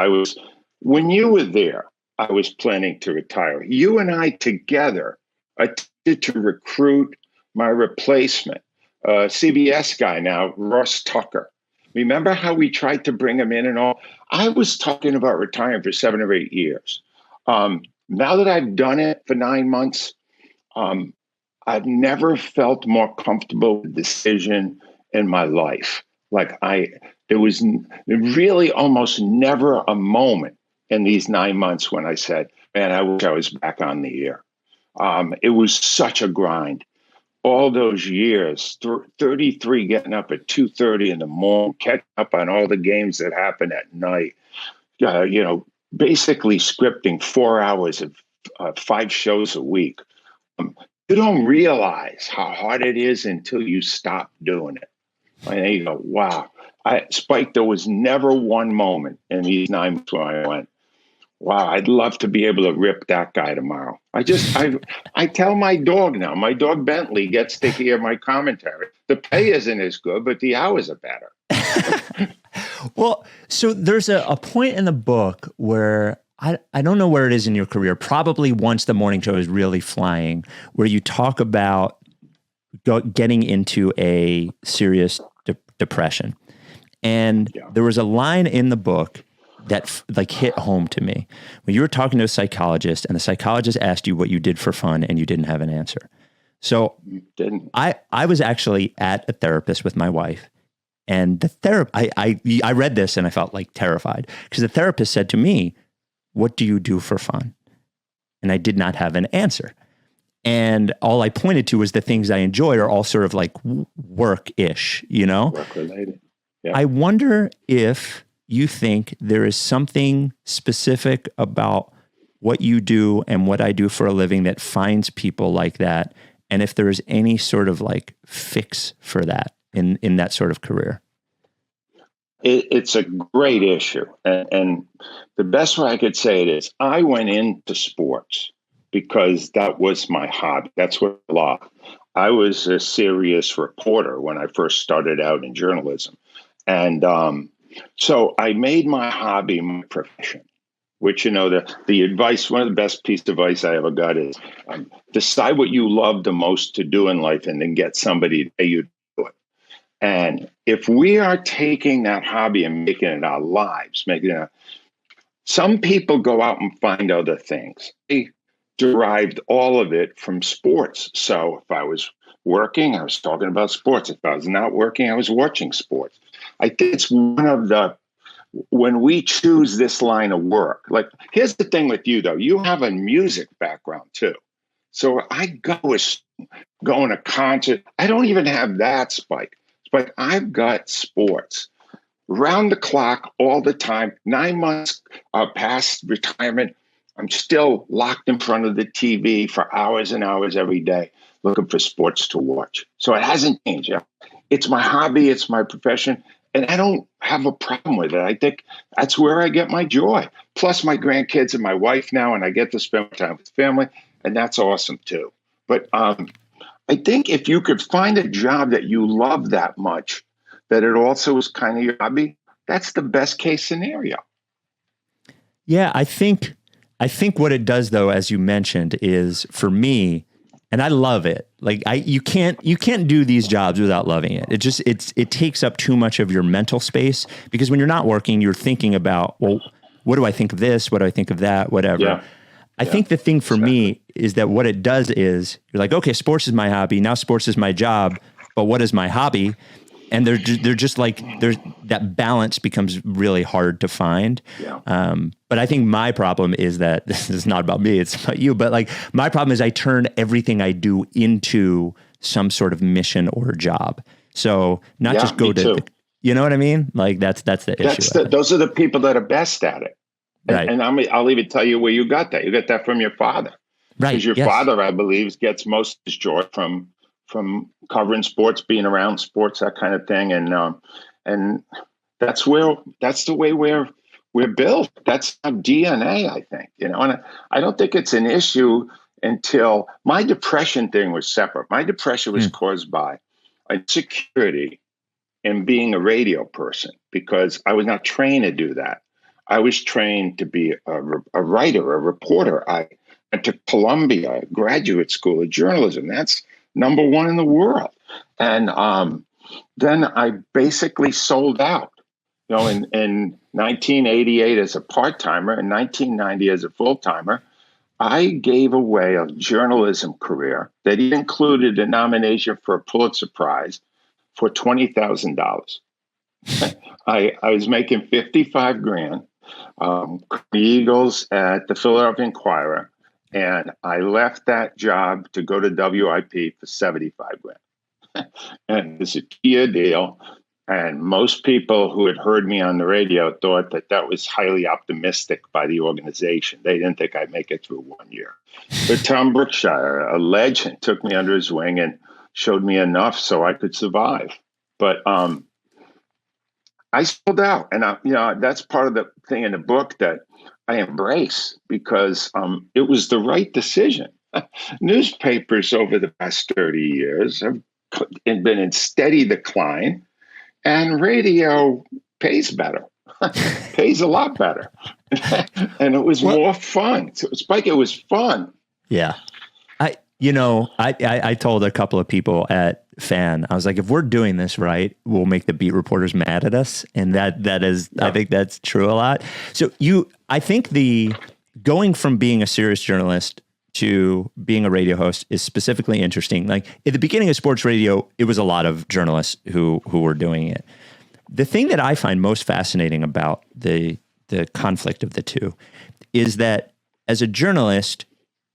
when you were there, I was planning to retire. You and I together attempted to recruit my replacement, CBS guy now, Ross Tucker. Remember how we tried to bring him in and all? I was talking about retiring for 7 or 8 years. Now that I've done it for 9 months, I've never felt more comfortable with the decision in my life. There was really almost never a moment in these 9 months when I said, man, I wish I was back on the air. It was such a grind. All those years, 33 getting up at 2:30 in the morning, catching up on all the games that happen at night, basically scripting 4 hours of 5 shows a week. You don't realize how hard it is until you stop doing it. And you go, wow. Spike, there was never one moment in these 9 months where I went, wow, I'd love to be able to rip that guy tomorrow. I tell my dog now, my dog Bentley gets to hear my commentary. The pay isn't as good, but the hours are better. Well, so there's a point in the book where I don't know where it is in your career, probably once the morning show is really flying, where you talk about getting into a serious depression. And there was a line in the book that like hit home to me when you were talking to a psychologist and the psychologist asked you what you did for fun and you didn't have an answer. So I was actually at a therapist with my wife, and the I read this and I felt like terrified because the therapist said to me, "What do you do for fun?" And I did not have an answer. And all I pointed to was the things I enjoy are all sort of like work-ish, you know? Work-related. Yeah. I wonder if you think there is something specific about what you do and what I do for a living that finds people like that, and if there is any sort of like fix for that in that sort of career. It's a great issue. And the best way I could say it is I went into sports because that was my hobby. That's what I loved. I was a serious reporter when I first started out in journalism. And so I made my hobby my profession, which, you know, the advice, one of the best piece of advice I ever got is decide what you love the most to do in life and then get somebody to pay you to do it. And if we are taking that hobby and making it our lives, some people go out and find other things. They derived all of it from sports. So if I was working, I was talking about sports. If I was not working, I was watching sports. I think it's one of when we choose this line of work, like, here's the thing with you though, you have a music background too. So I going to concert. I don't even have that spike, but I've got sports round the clock all the time. 9 months past retirement, I'm still locked in front of the TV for hours and hours every day looking for sports to watch. So it hasn't changed. It's my hobby. It's my profession. And I don't have a problem with it. I think that's where I get my joy. Plus my grandkids and my wife now, and I get to spend time with family, and that's awesome too. But I think if you could find a job that you love that much, that it also is kind of your hobby, that's the best case scenario. Yeah, I think what it does though, as you mentioned, is for me, and I love it. Like you can't do these jobs without loving it. It takes up too much of your mental space because when you're not working, you're thinking about, well, what do I think of this? What do I think of that? Whatever. Yeah. I think the thing for me is that what it does is you're like, okay, sports is my hobby. Now sports is my job, but what is my hobby? And they're just like, that balance becomes really hard to find. Yeah. But I think my problem is that this is not about me, it's about you. But like my problem is I turn everything I do into some sort of mission or job. So not just go to, you know what I mean? Like that's the issue. Those are the people that are best at it. Right. And I'll even tell you where you got that. You got that from your father. Right. Because your father, I believe, gets most of his joy from covering sports, being around sports, that kind of thing. And that's the way we're built. That's our DNA, I think, you know, and I don't think it's an issue until my depression thing was separate. My depression was caused by insecurity in being a radio person because I was not trained to do that. I was trained to be a writer, a reporter. I went to Columbia graduate school of journalism. That's number one in the world. And then I basically sold out, you know, in 1988 as a part-timer, in 1990 as a full-timer. I gave away a journalism career that included a nomination for a Pulitzer Prize for $20,000. I was making $55,000, the Eagles at the Philadelphia Inquirer, and I left that job to go to WIP for $75,000. And it's a 2-year deal. And most people who had heard me on the radio thought that was highly optimistic by the organization. They didn't think I'd make it through 1 year. But Tom Brookshire, a legend, took me under his wing and showed me enough so I could survive. But I sold out. And that's part of the thing in the book that I embrace because it was the right decision. Newspapers over the past 30 years have been in steady decline, and radio pays better, pays a lot better. And it was more fun. So, Spike, it was fun. Yeah. I told a couple of people at fan. I was like, if we're doing this right, we'll make the beat reporters mad at us. And that is, I think that's true a lot. So I think going from being a serious journalist to being a radio host is specifically interesting. Like at the beginning of sports radio, it was a lot of journalists who were doing it. The thing that I find most fascinating about the conflict of the two is that as a journalist,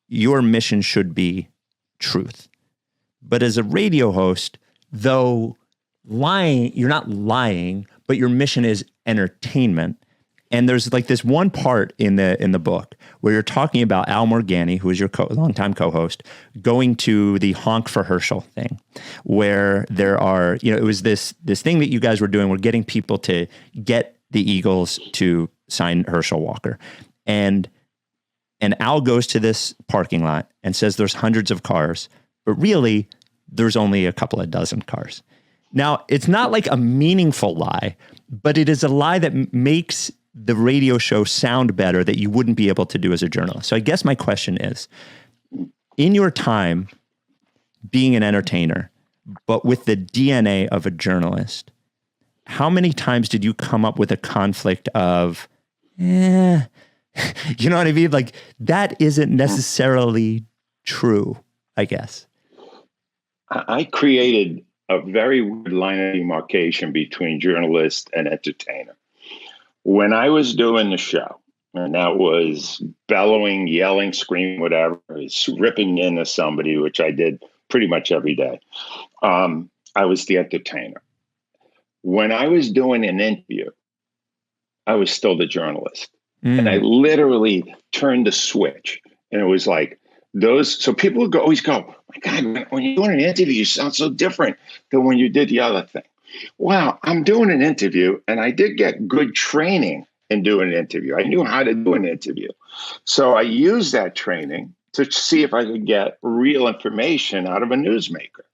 your mission should be truth. But as a radio host, though you're not lying, but your mission is entertainment. And there's like this one part in the book where you're talking about Al Morgani, who is your longtime co-host, going to the Honk for Herschel thing, where there are, it was this thing that you guys were doing. We're getting people to get the Eagles to sign Herschel Walker, and Al goes to this parking lot and says there's hundreds of cars, but really there's only a couple of dozen cars. Now, it's not like a meaningful lie, but it is a lie that makes the radio show sound better that you wouldn't be able to do as a journalist. So I guess my question is, in your time being an entertainer, but with the DNA of a journalist, how many times did you come up with a conflict of, you know what I mean? Like that isn't necessarily true, I guess. I created a very weird line of demarcation between journalist and entertainer. When I was doing the show, and that was bellowing, yelling, screaming, whatever, ripping into somebody, which I did pretty much every day, I was the entertainer. When I was doing an interview, I was still the journalist. And I literally turned the switch. And it was like so people would always go, oh my God, when you're doing an interview, you sound so different than when you did the other thing. Well, I'm doing an interview, and I did get good training in doing an interview. I knew how to do an interview. So I used that training to see if I could get real information out of a newsmaker.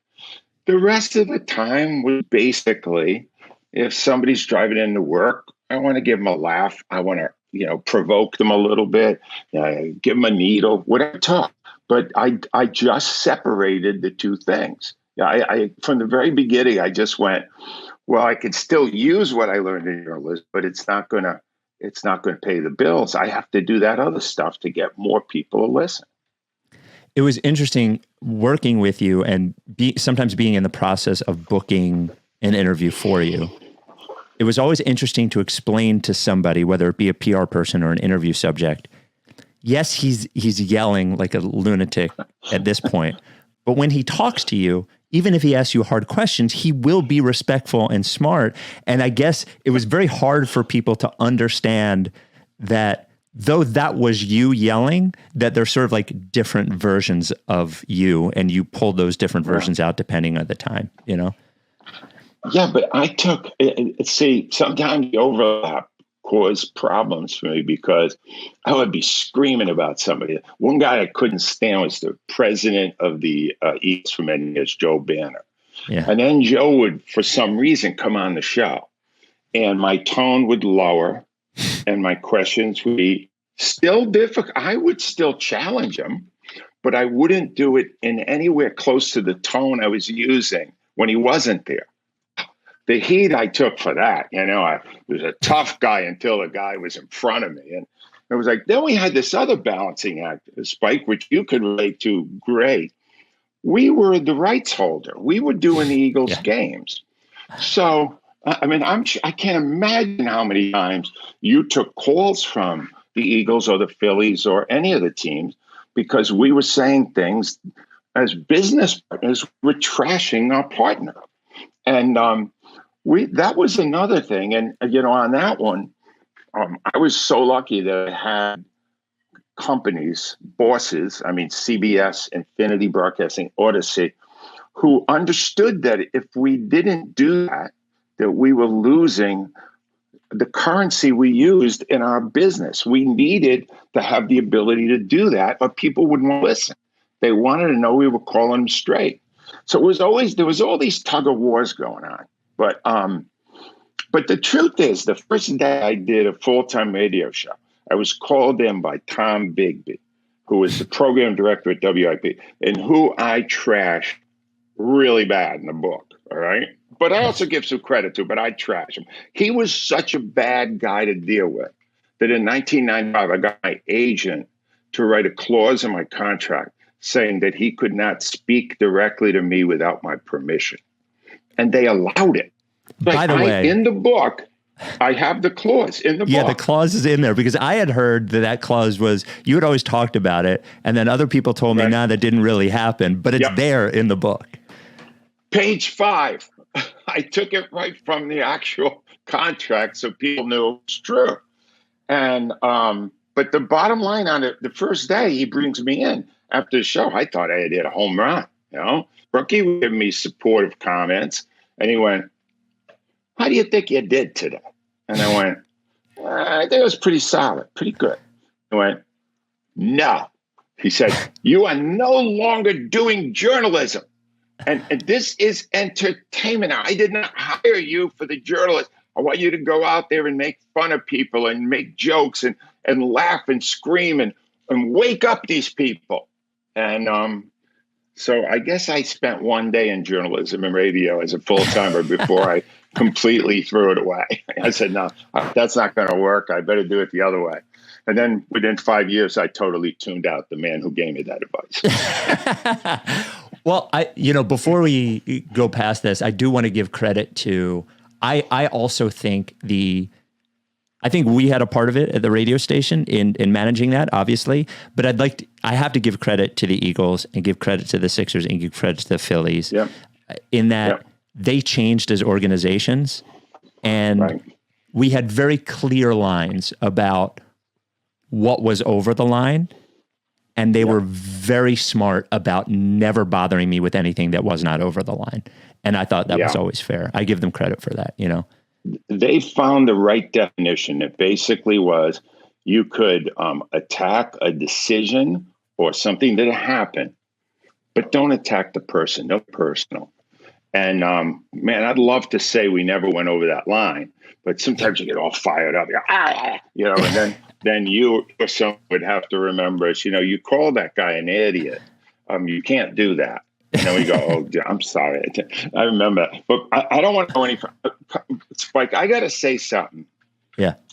The rest of the time was basically, if somebody's driving into work, I want to give them a laugh. I want to, provoke them a little bit, give them a needle, whatever talk. But I just separated the two things. I from the very beginning, I just went, well, I could still use what I learned in journalism, but it's not gonna pay the bills. I have to do that other stuff to get more people to listen. It was interesting working with you and sometimes being in the process of booking an interview for you. It was always interesting to explain to somebody, whether it be a PR person or an interview subject. Yes, he's yelling like a lunatic at this point, but when he talks to you, even if he asks you hard questions, he will be respectful and smart. And I guess it was very hard for people to understand that though that was you yelling, that they're sort of like different versions of you, and you pulled those different versions out depending on the time, Yeah, but sometimes the overlap caused problems for me because I would be screaming about somebody. One guy I couldn't stand was the president of the Eagles for many years, Joe Banner. Yeah. And then Joe would, for some reason, come on the show, and my tone would lower and my questions would be still difficult. I would still challenge him, but I wouldn't do it in anywhere close to the tone I was using when he wasn't there. The heat I took for that, I was a tough guy until the guy was in front of me. And it was like, then we had this other balancing act, Spike, which you could relate to great. We were the rights holder. We were doing the Eagles games. So, I can't imagine how many times you took calls from the Eagles or the Phillies or any of the teams because we were saying things as business partners, we're trashing our partner. And, that was another thing. And, on that one, I was so lucky that I had companies, bosses, CBS, Infinity Broadcasting, Odyssey, who understood that if we didn't do that we were losing the currency we used in our business. We needed to have the ability to do that, but people wouldn't listen. They wanted to know we were calling them straight. So there was all these tug of wars going on. But the truth is, the first day I did a full-time radio show, I was called in by Tom Bigby, who was the program director at WIP, and who I trashed really bad in the book. All right. But I also give some credit to, but I trash him. He was such a bad guy to deal with that in 1995, I got my agent to write a clause in my contract saying that he could not speak directly to me without my permission. And they allowed it. By the way, in the book, I have the clause in the book. Yeah, the clause is in there because I had heard that clause was, you had always talked about it. And then other people told me, nah, that didn't really happen, but it's there in the book. Page 5. I took it right from the actual contract so people knew it was true. And, but the bottom line on it, the first day he brings me in after the show, I thought I had hit a home run, Brookie would give me supportive comments. And he went, how do you think you did today? And I went, I think it was pretty solid, pretty good. He went, no. He said, you are no longer doing journalism. And this is entertainment. I did not hire you for the journalist. I want you to go out there and make fun of people and make jokes and laugh and scream and wake up these people. And so I guess I spent one day in journalism and radio as a full-timer before I completely threw it away. I said, no, that's not going to work. I better do it the other way. And then within 5 years, I totally tuned out the man who gave me that advice. Well, before we go past this, I do want to give credit to, I also think I think we had a part of it at the radio station in managing that, obviously, but I have to give credit to the Eagles and give credit to the Sixers and give credit to the Phillies in that they changed as organizations and we had very clear lines about what was over the line. And they were very smart about never bothering me with anything that was not over the line. And I thought that was always fair. I give them credit for that, They found the right definition. It basically was you could attack a decision or something that happened, but don't attack the person, no personal. And man, I'd love to say we never went over that line, but sometimes you get all fired up, and then you or someone would have to remember, you call that guy an idiot. You can't do that. And then we go, oh, I'm sorry. I remember. But I don't want to go any further. Spike, I got to say something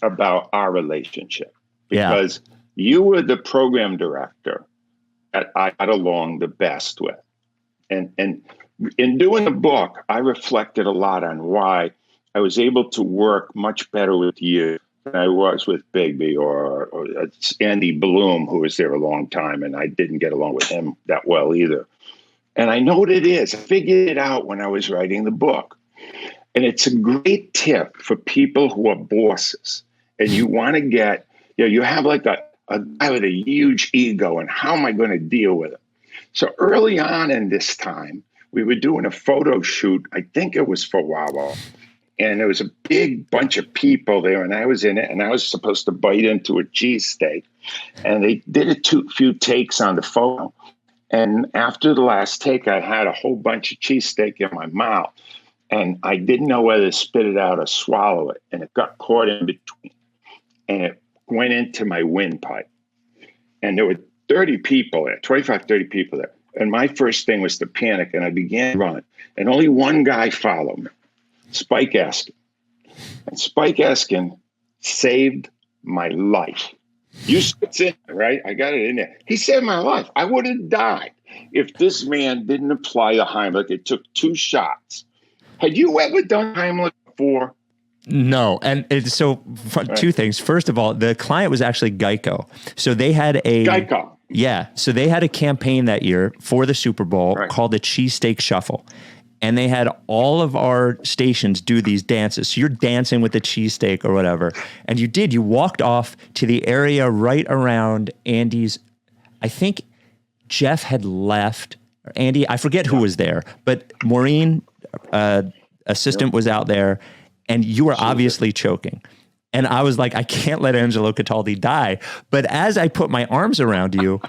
about our relationship. Because you were the program director that I got along the best with. And in doing the book, I reflected a lot on why I was able to work much better with you than I was with Bigby or Andy Bloom, who was there a long time, and I didn't get along with him that well either. And I know what it is. I figured it out when I was writing the book. And it's a great tip for people who are bosses. And you want to get, you have like a guy with a huge ego, and how am I going to deal with it? So early on in this time, we were doing a photo shoot. I think it was for Wawa. And there was a big bunch of people there, and I was in it, and I was supposed to bite into a cheesesteak. And they did a few takes on the photo. And after the last take, I had a whole bunch of cheesesteak in my mouth. And I didn't know whether to spit it out or swallow it. And it got caught in between. And it went into my windpipe. And there were 30 people there, 25, 30 people there. And my first thing was to panic, and I began to run. And only one guy followed me. Spike Eskin. And Spike Eskin saved my life. It's in there, right? I got it in there. He saved my life. I would have died if this man didn't apply the Heimlich. It took 2 shots. Had you ever done Heimlich before? No. And so 2 things. First of all, the client was actually Geico. So they had Geico. Yeah. So they had a campaign that year for the Super Bowl called the Cheesesteak Shuffle. And they had all of our stations do these dances. So you're dancing with the cheesesteak or whatever. And you walked off to the area right around Andy's. I think Jeff had left. Or Andy, I forget who was there. But Maureen, assistant, was out there. And you were obviously choking. And I was like, I can't let Angelo Cataldi die. But as I put my arms around you,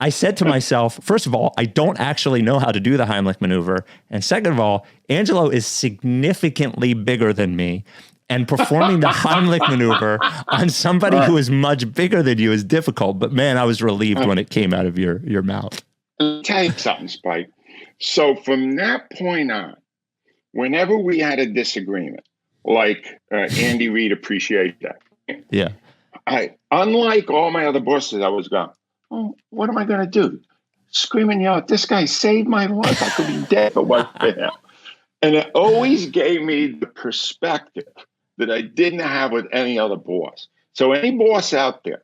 I said to myself, first of all, I don't actually know how to do the Heimlich maneuver. And second of all, Angelo is significantly bigger than me. And performing the Heimlich maneuver on somebody who is much bigger than you is difficult. But man, I was relieved when it came out of your mouth. I'll tell you something, Spike. So from that point on, whenever we had a disagreement, like Andy Reid appreciated that. Yeah. Unlike all my other bosses, I was going, oh, what am I going to do? Screaming, yell, this guy saved my life. I could be dead if it wasn't for him. And it always gave me the perspective that I didn't have with any other boss. So any boss out there,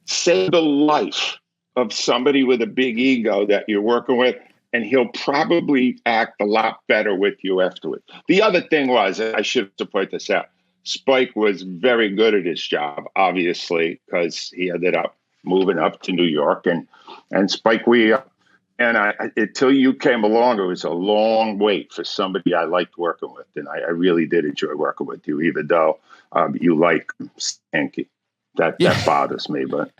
save the life of somebody with a big ego that you're working with, and he'll probably act a lot better with you afterwards. The other thing was, I should have pointed this out, Spike was very good at his job, obviously, because he ended up moving up to New York. And Spike, until you came along, it was a long wait for somebody I liked working with. And I really did enjoy working with you, even though you like Stinky. That bothers me, but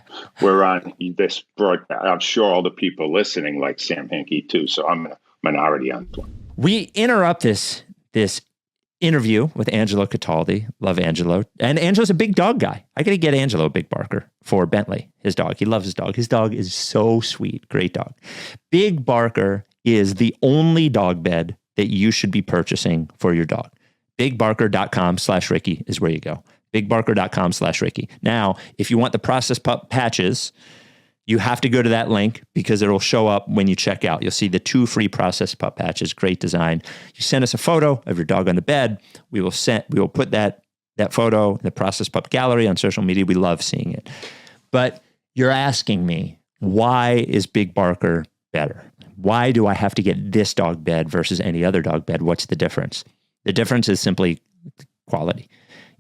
we're on this broadcast. I'm sure all the people listening like Sam Hinkie too, so I'm a minority on this one. We interrupt this interview with Angelo Cataldi. Love Angelo. And Angelo's a big dog guy. I got to get Angelo a big barker for Bentley, his dog. He loves his dog. His dog is so sweet. Great dog. Big Barker is the only dog bed that you should be purchasing for your dog. BigBarker.com/Ricky is where you go. BigBarker.com/Ricky. Now, if you want the processed pup patches, you have to go to that link because it'll show up when you check out. You'll see the 2 free processed pup patches. Great design. You send us a photo of your dog on the bed. We will put that photo in the processed pup gallery on social media. We love seeing it. But you're asking me, why is Big Barker better? Why do I have to get this dog bed versus any other dog bed? What's the difference? The difference is simply quality.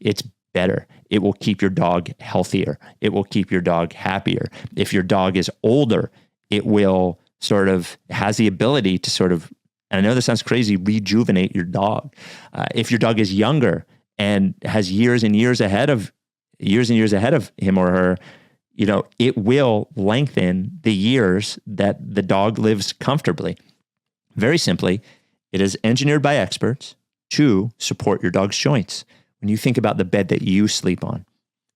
It's better. It will keep your dog healthier. It will keep your dog happier. If your dog is older, it will has the ability to and I know this sounds crazy, rejuvenate your dog. If your dog is younger and has years and years ahead of him or her, it will lengthen the years that the dog lives comfortably. Very simply, it is engineered by experts to support your dog's joints. When you think about the bed that you sleep on,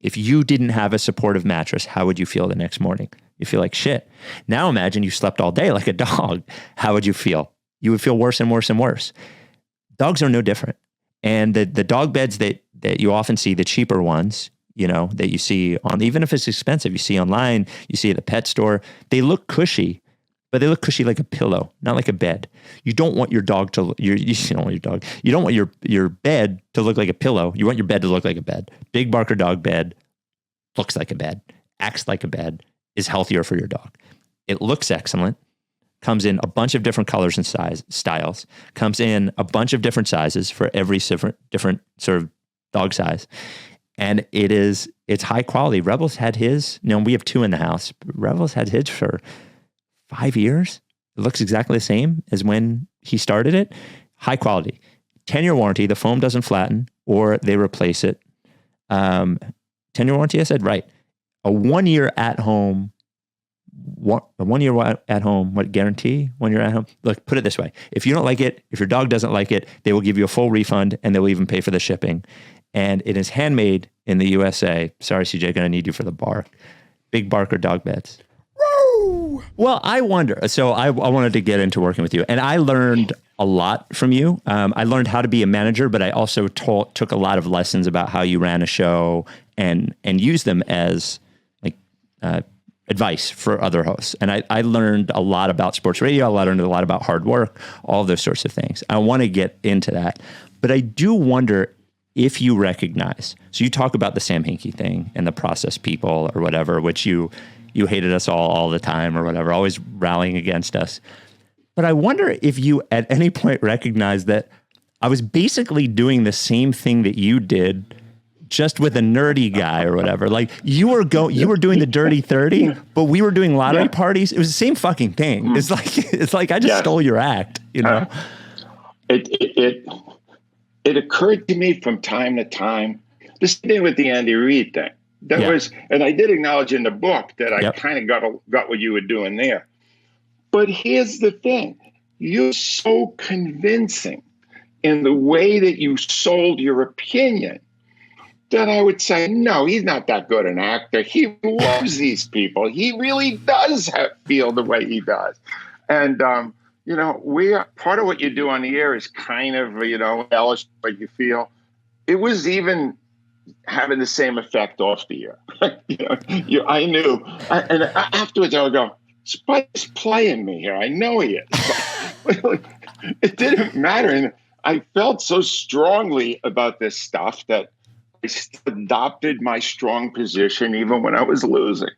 if you didn't have a supportive mattress, how would you feel the next morning? You feel like shit. Now imagine you slept all day like a dog. How would you feel? You would feel worse and worse and worse. Dogs are no different. And the dog beds that you often see, the cheaper ones, that you see on, even if it's expensive, you see online, you see at the pet store, they look cushy, but they look cushy like a pillow, not like a bed. You don't want your dog to, you don't want your dog. You don't want your bed to look like a pillow. You want your bed to look like a bed. Big Barker dog bed looks like a bed, acts like a bed, is healthier for your dog. It looks excellent, comes in a bunch of different colors and styles, comes in a bunch of different sizes for every different sort of dog size. And it's high quality. Rebels had his, we have 2 in the house. Rebels had his for 5 years. It looks exactly the same as when he started it. High quality. 10-year warranty. The foam doesn't flatten or they replace it. 10-year warranty, I said, right. A 1 year at home. What guarantee? 1 year at home. Look, put it this way. If you don't like it, if your dog doesn't like it, they will give you a full refund and they will even pay for the shipping. And it is handmade in the USA. Sorry, CJ, gonna need you for the bark. Big Barker dog beds. Woo! Well, I wonder. So I wanted to get into working with you, and I learned a lot from you. I learned how to be a manager, but I also took a lot of lessons about how you ran a show and used them as advice for other hosts. And I learned a lot about sports radio. I learned a lot about hard work, all those sorts of things. I want to get into that, but I do wonder if you recognize. So you talk about the Sam Hinkie thing and the process people or whatever, which you hated us all the time or whatever, always rallying against us. But I wonder if you at any point recognize that I was basically doing the same thing that you did, just with a nerdy guy or whatever. Like you were doing the Dirty 30, but we were doing lottery parties. It was the same fucking thing. It's like I just stole your act, It occurred to me from time to time, this thing with the Andy Reid thing. That was, and I did acknowledge in the book that I kind of got what you were doing there. But here's the thing. You're so convincing in the way that you sold your opinion that I would say, no, he's not that good an actor. He loves these people. He really does feel the way he does. And, we are part of what you do on the air is kind of, embellish what you feel. It was even having the same effect off the air. I knew. And afterwards I would go, Spike's playing me here. I know he is. It didn't matter. And I felt so strongly about this stuff that I adopted my strong position even when I was losing.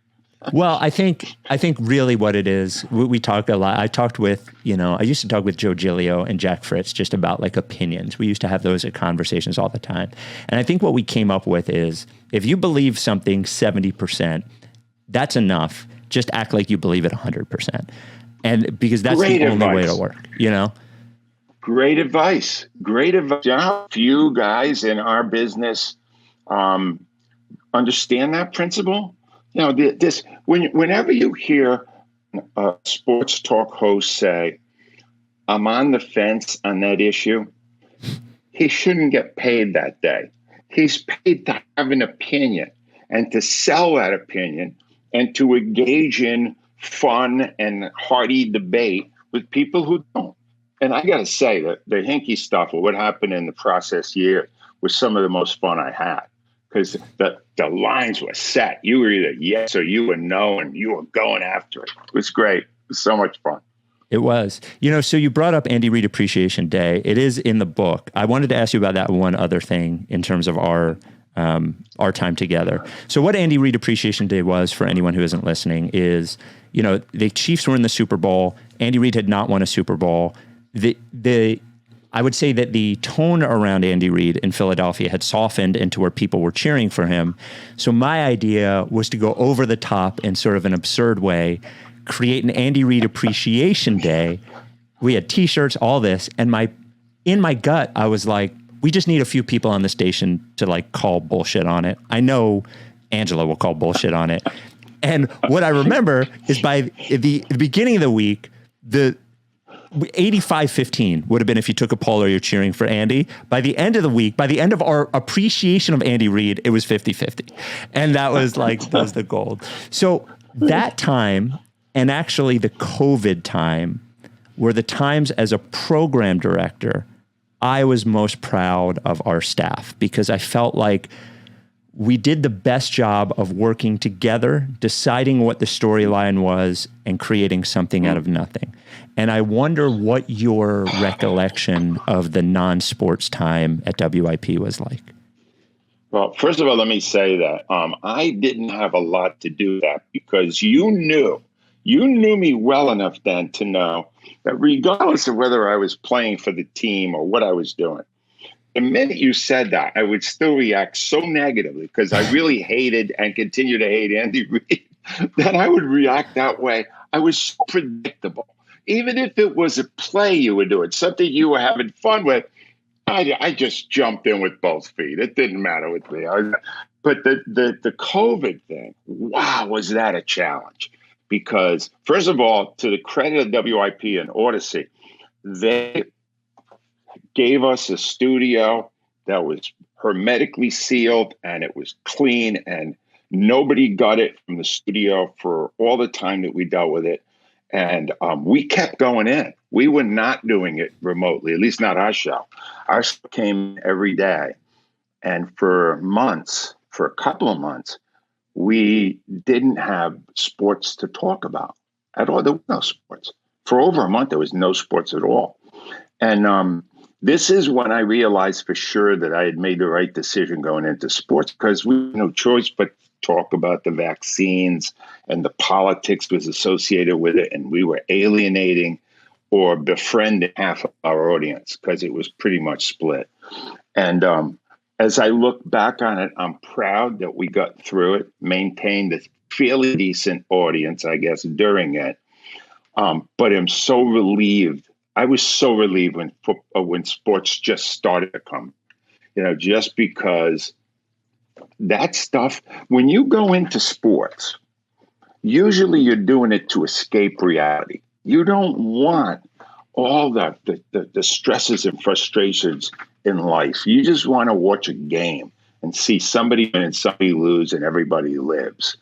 Well, I think really what it is, we talk a lot. I talked with, I used to talk with Joe Giglio and Jack Fritz just about like opinions. We used to have those conversations all the time. And I think what we came up with is if you believe something 70%, that's enough. Just act like you believe it 100%. And because that's the only way to work, Great advice. Great advice. How few guys in our business understand that principle? Whenever you hear a sports talk host say, I'm on the fence on that issue, he shouldn't get paid that day. He's paid to have an opinion and to sell that opinion and to engage in fun and hearty debate with people who don't. And I got to say that the Hinkie stuff, or what happened in the process year, was some of the most fun I had. Because the lines were set. You were either yes or you were no, and you were going after it. It was great. It was so much fun. It was. So you brought up Andy Reid Appreciation Day. It is in the book. I wanted to ask you about that one other thing in terms of our time together. So what Andy Reid Appreciation Day was, for anyone who isn't listening, is, the Chiefs were in the Super Bowl. Andy Reid had not won a Super Bowl. I would say that the tone around Andy Reid in Philadelphia had softened into where people were cheering for him. So my idea was to go over the top in sort of an absurd way, create an Andy Reid Appreciation Day. We had T-shirts, all this, and in my gut, I was like, we just need a few people on the station to like call bullshit on it. I know Angelo will call bullshit on it. And what I remember is by the beginning of the week, the 85-15 would have been if you took a poll or you're cheering for Andy. By the end of the week, by the end of our appreciation of Andy Reid, it was 50-50. And that was the gold. So that time, and actually the COVID time, were the times as a program director I was most proud of our staff, because I felt like we did the best job of working together, deciding what the storyline was, and creating something out of nothing. And I wonder what your recollection of the non-sports time at WIP was like. Well, first of all, let me say that I didn't have a lot to do with that, because you knew me well enough then to know that regardless of whether I was playing for the team or what I was doing, the minute you said that, I would still react so negatively, because I really hated and continue to hate Andy Reid, that I would react that way. I was so predictable. Even if it was a play you were doing, something you were having fun with, I just jumped in with both feet. It didn't matter with me. But the COVID thing, wow, was that a challenge? Because, first of all, to the credit of WIP and Odyssey, they gave us a studio that was hermetically sealed, and it was clean, and nobody got it from the studio for all the time that we dealt with it. And we kept going in. We were not doing it remotely, at least not our show. Our show came every day. And for a couple of months, we didn't have sports to talk about at all. There was no sports. For over a month, there was no sports at all. And this is when I realized for sure that I had made the right decision going into sports, because we had no choice but talk about the vaccines, and the politics was associated with it. And we were alienating or befriending half of our audience, because it was pretty much split. And as I look back on it, I'm proud that we got through it, maintained a fairly decent audience, I guess, during it. But I'm so relieved. I was so relieved when sports just started to come, just because that stuff, when you go into sports, usually you're doing it to escape reality. You don't want all the stresses and frustrations in life. You just want to watch a game and see somebody win and somebody lose and everybody lives.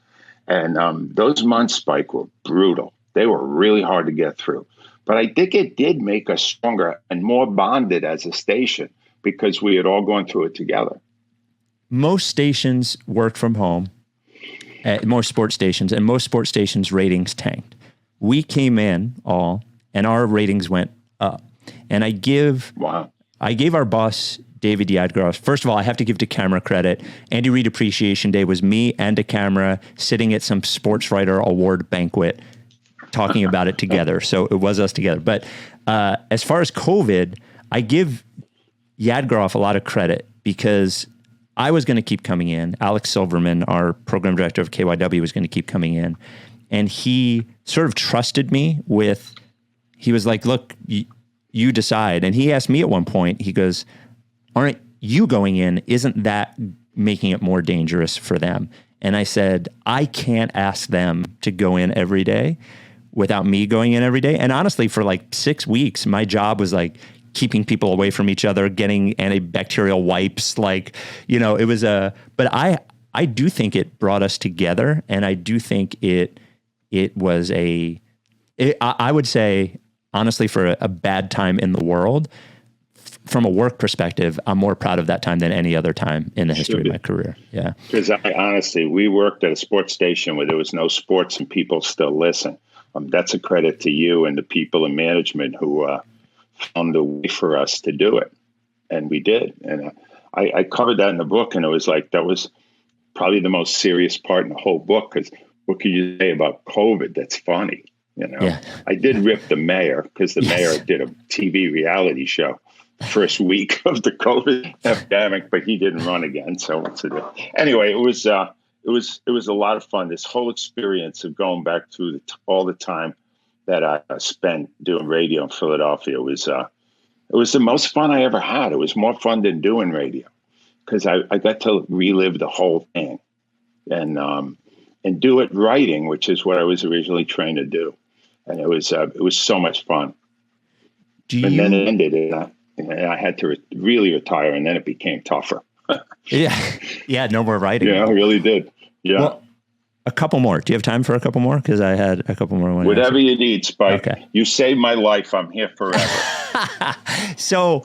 And those months, Spike, were brutal. They were really hard to get through. But I think it did make us stronger and more bonded as a station because we had all gone through it together. Most stations worked from home, more sports stations, and most sports stations' ratings tanked. We came in all, and our ratings went up. And I gave our boss, David Yadgroff, first of all, I have to give DeCamera credit. Andy Reid Appreciation Day was me and DeCamera sitting at some sports writer award banquet talking about it together. So it was us together. But as far as COVID, I give Yadgroff a lot of credit because I was going to keep coming in. Alex Silverman, our program director of KYW, was going to keep coming in. And he sort of trusted me with, he was like, look, you decide. And he asked me at one point, he goes, aren't you going in? Isn't that making it more dangerous for them? And I said, I can't ask them to go in every day without me going in every day. And honestly, for like 6 weeks, my job was like keeping people away from each other, getting antibacterial wipes. Like, you know, it was but I do think it brought us together. And I do think it was I would say, honestly, for a bad time in the world, from a work perspective, I'm more proud of that time than any other time in the history of my career. Yeah. Because honestly, we worked at a sports station where there was no sports and people still listen. That's a credit to you and the people in management who found a way for us to do it. And we did. And I covered that in the book. And it was like, that was probably the most serious part in the whole book. Because what can you say about COVID that's funny? You know, yeah. I did rip the mayor because the mayor did a TV reality show first week of the COVID epidemic, but he didn't run again. So anyway, it was a lot of fun. This whole experience of going back through all the time that I spent doing radio in Philadelphia was the most fun I ever had. It was more fun than doing radio because I got to relive the whole thing and do it writing, which is what I was originally trained to do. And it was so much fun. And then it ended, and I had to really retire, and then it became tougher. Yeah, no more writing. Yeah, I really did. Yeah. Well, a couple more. Do you have time for a couple more? Because I had a couple more. Whatever you need, Spike. Okay. You saved my life. I'm here forever. So,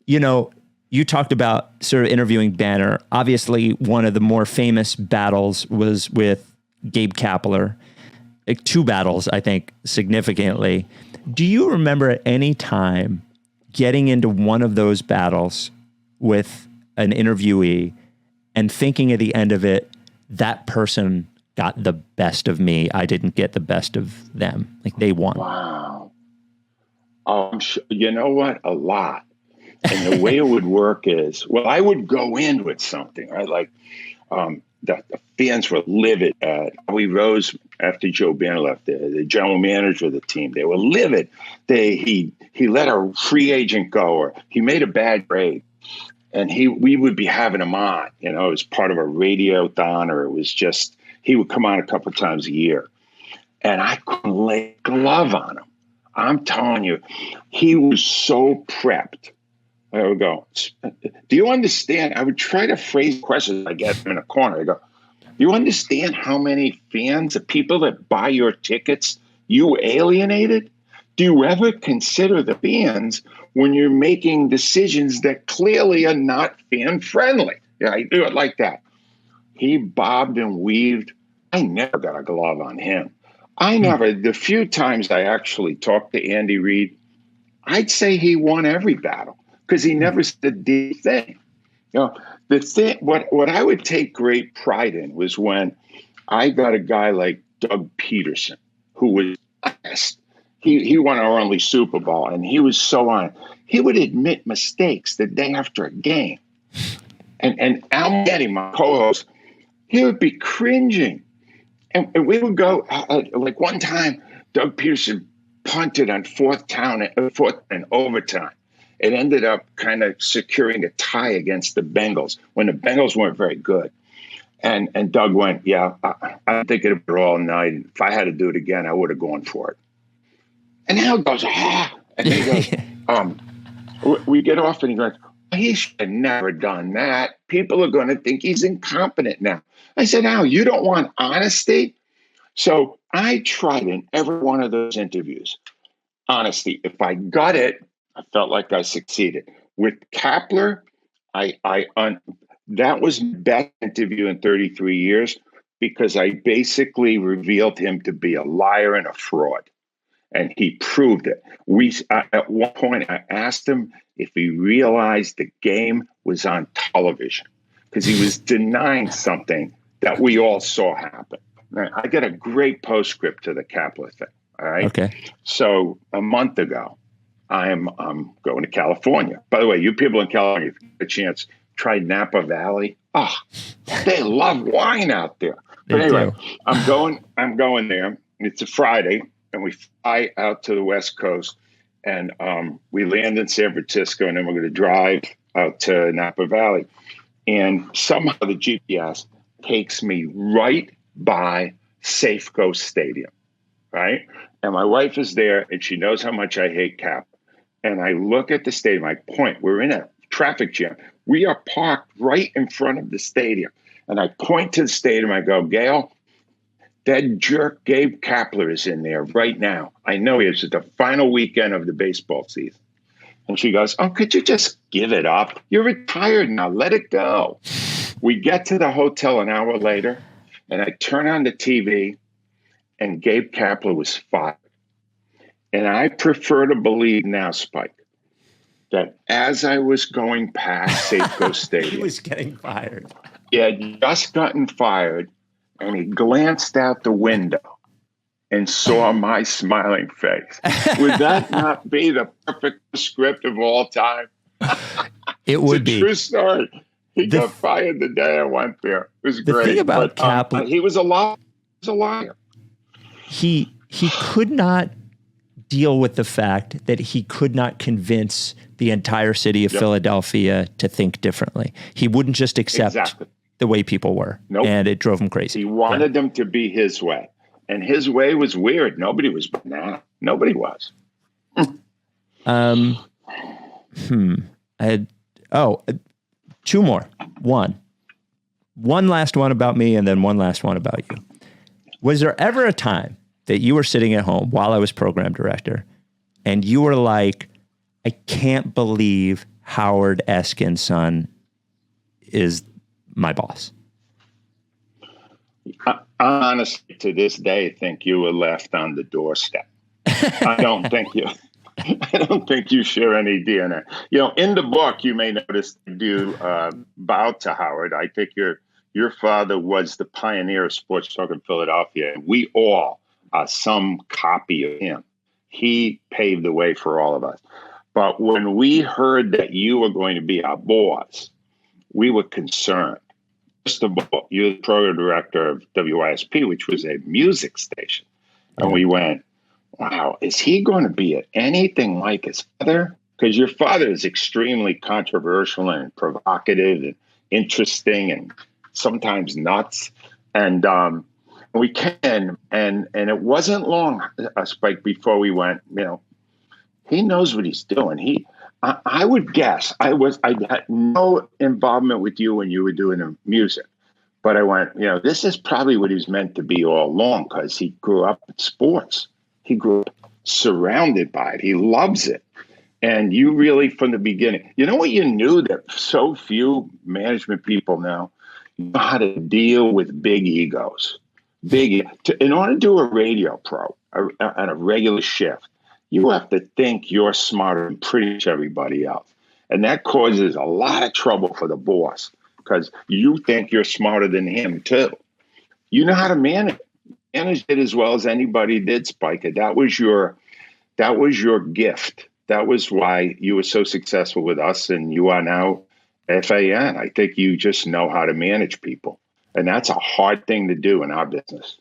you know, you talked about sort of interviewing Banner. Obviously, one of the more famous battles was with Gabe Kapler. Like 2 battles, I think, significantly. Do you remember at any time getting into one of those battles with an interviewee and thinking at the end of it, that person got the best of me, I didn't get the best of them? Like they won. Wow. I'm sure, you know what? A lot. And the way it would work is, well, I would go in with something, right? Like the fans were livid at Howie Rose after Joe Banner left, the general manager of the team. They were livid. He let a free agent go, or he made a bad trade. And we would be having him on, you know, as part of a radio-thon, or it was just, he would come on a couple of times a year. And I couldn't lay a glove on him. I'm telling you, he was so prepped. I would go, do you understand? I would try to phrase questions I get in a corner. I go, do you understand how many fans, the people that buy your tickets, you alienated? Do you ever consider the fans when you're making decisions that clearly are not fan-friendly? Yeah, I do it like that. He bobbed and weaved. I never got a glove on him. The few times I actually talked to Andy Reid, I'd say he won every battle because he never said the thing. You know, the thing, what I would take great pride in was when I got a guy like Doug Peterson, who was honest. He won our only Super Bowl, and he was so on. He would admit mistakes the day after a game. And Al Manny, my co-host, he would be cringing. And we would go, like one time, Doug Peterson punted on fourth and overtime. It ended up kind of securing a tie against the Bengals when the Bengals weren't very good. And Doug went, yeah, I'm thinking about it all night. If I had to do it again, I would have gone for it. And Al goes, and he goes, we get off, and he goes, he should have never done that. People are going to think he's incompetent now. I said, Al, you don't want honesty? So I tried in every one of those interviews. Honestly, if I got it, I felt like I succeeded. With Kapler, that was the best interview in 33 years because I basically revealed him to be a liar and a fraud, and he proved it. At one point, I asked him if he realized the game was on television because he was denying something that we all saw happen. Now, I got a great postscript to the Kapler thing. All right. Okay. So a month ago, I'm going to California. By the way, you people in California, if you get a chance, try Napa Valley. Oh, they love wine out there. But anyway, I'm going there. It's a Friday, and we fly out to the West Coast, and we land in San Francisco, and then we're going to drive out to Napa Valley. And somehow the GPS takes me right by Safeco Stadium, right? And my wife is there, and she knows how much I hate Cap. And I look at the stadium. I point. We're in a traffic jam. We are parked right in front of the stadium. And I point to the stadium. I go, Gail, that jerk Gabe Kapler is in there right now. I know he is. It's the final weekend of the baseball season. And she goes, oh, could you just give it up? You're retired now. Let it go. We get to the hotel an hour later, and I turn on the TV, and Gabe Kapler was fired. And I prefer to believe now, Spike, that as I was going past Safeco Stadium, he was getting fired. He had just gotten fired, and he glanced out the window and saw my smiling face. Would that not be the perfect script of all time? It would be. True story. He got fired the day I went there. It was great. The thing about Kapler, he was a liar. He was a liar. He could not deal with the fact that he could not convince the entire city of Philadelphia to think differently. He wouldn't just accept the way people were. Nope. And it drove him crazy. He wanted them to be his way. And his way was weird. Nobody was banana. Nobody was. Two more. One last one about me and then one last one about you. Was there ever a time that you were sitting at home while I was program director and you were like, I can't believe Howard Eskin's son is my boss? I honestly, to this day, think you were left on the doorstep. I don't think you share any DNA. You know, in the book, you may notice you bow to Howard. I think your father was the pioneer of sports talk in Philadelphia. And we all are some copy of him. He paved the way for all of us. But when we heard that you were going to be our boss, we were concerned. First of all, you're the program director of WISP, which was a music station. And we went, wow, is he going to be anything like his father? Because your father is extremely controversial and provocative and interesting and sometimes nuts. And we can, and it wasn't long, Spike, before we went, you know, he knows what he's doing. I would guess I had no involvement with you when you were doing the music, but I went, you know, this is probably what he's meant to be all along because he grew up in sports. He grew up surrounded by it. He loves it. And you really, from the beginning, you know what you knew that so few management people know? You know how to deal with big egos. In order to do a radio pro on a regular shift, you have to think you're smarter than pretty much everybody else. And that causes a lot of trouble for the boss because you think you're smarter than him too. You know how to manage it as well as anybody did, Spike. That was your gift. That was why you were so successful with us and you are now FAN. I think you just know how to manage people. And that's a hard thing to do in our business.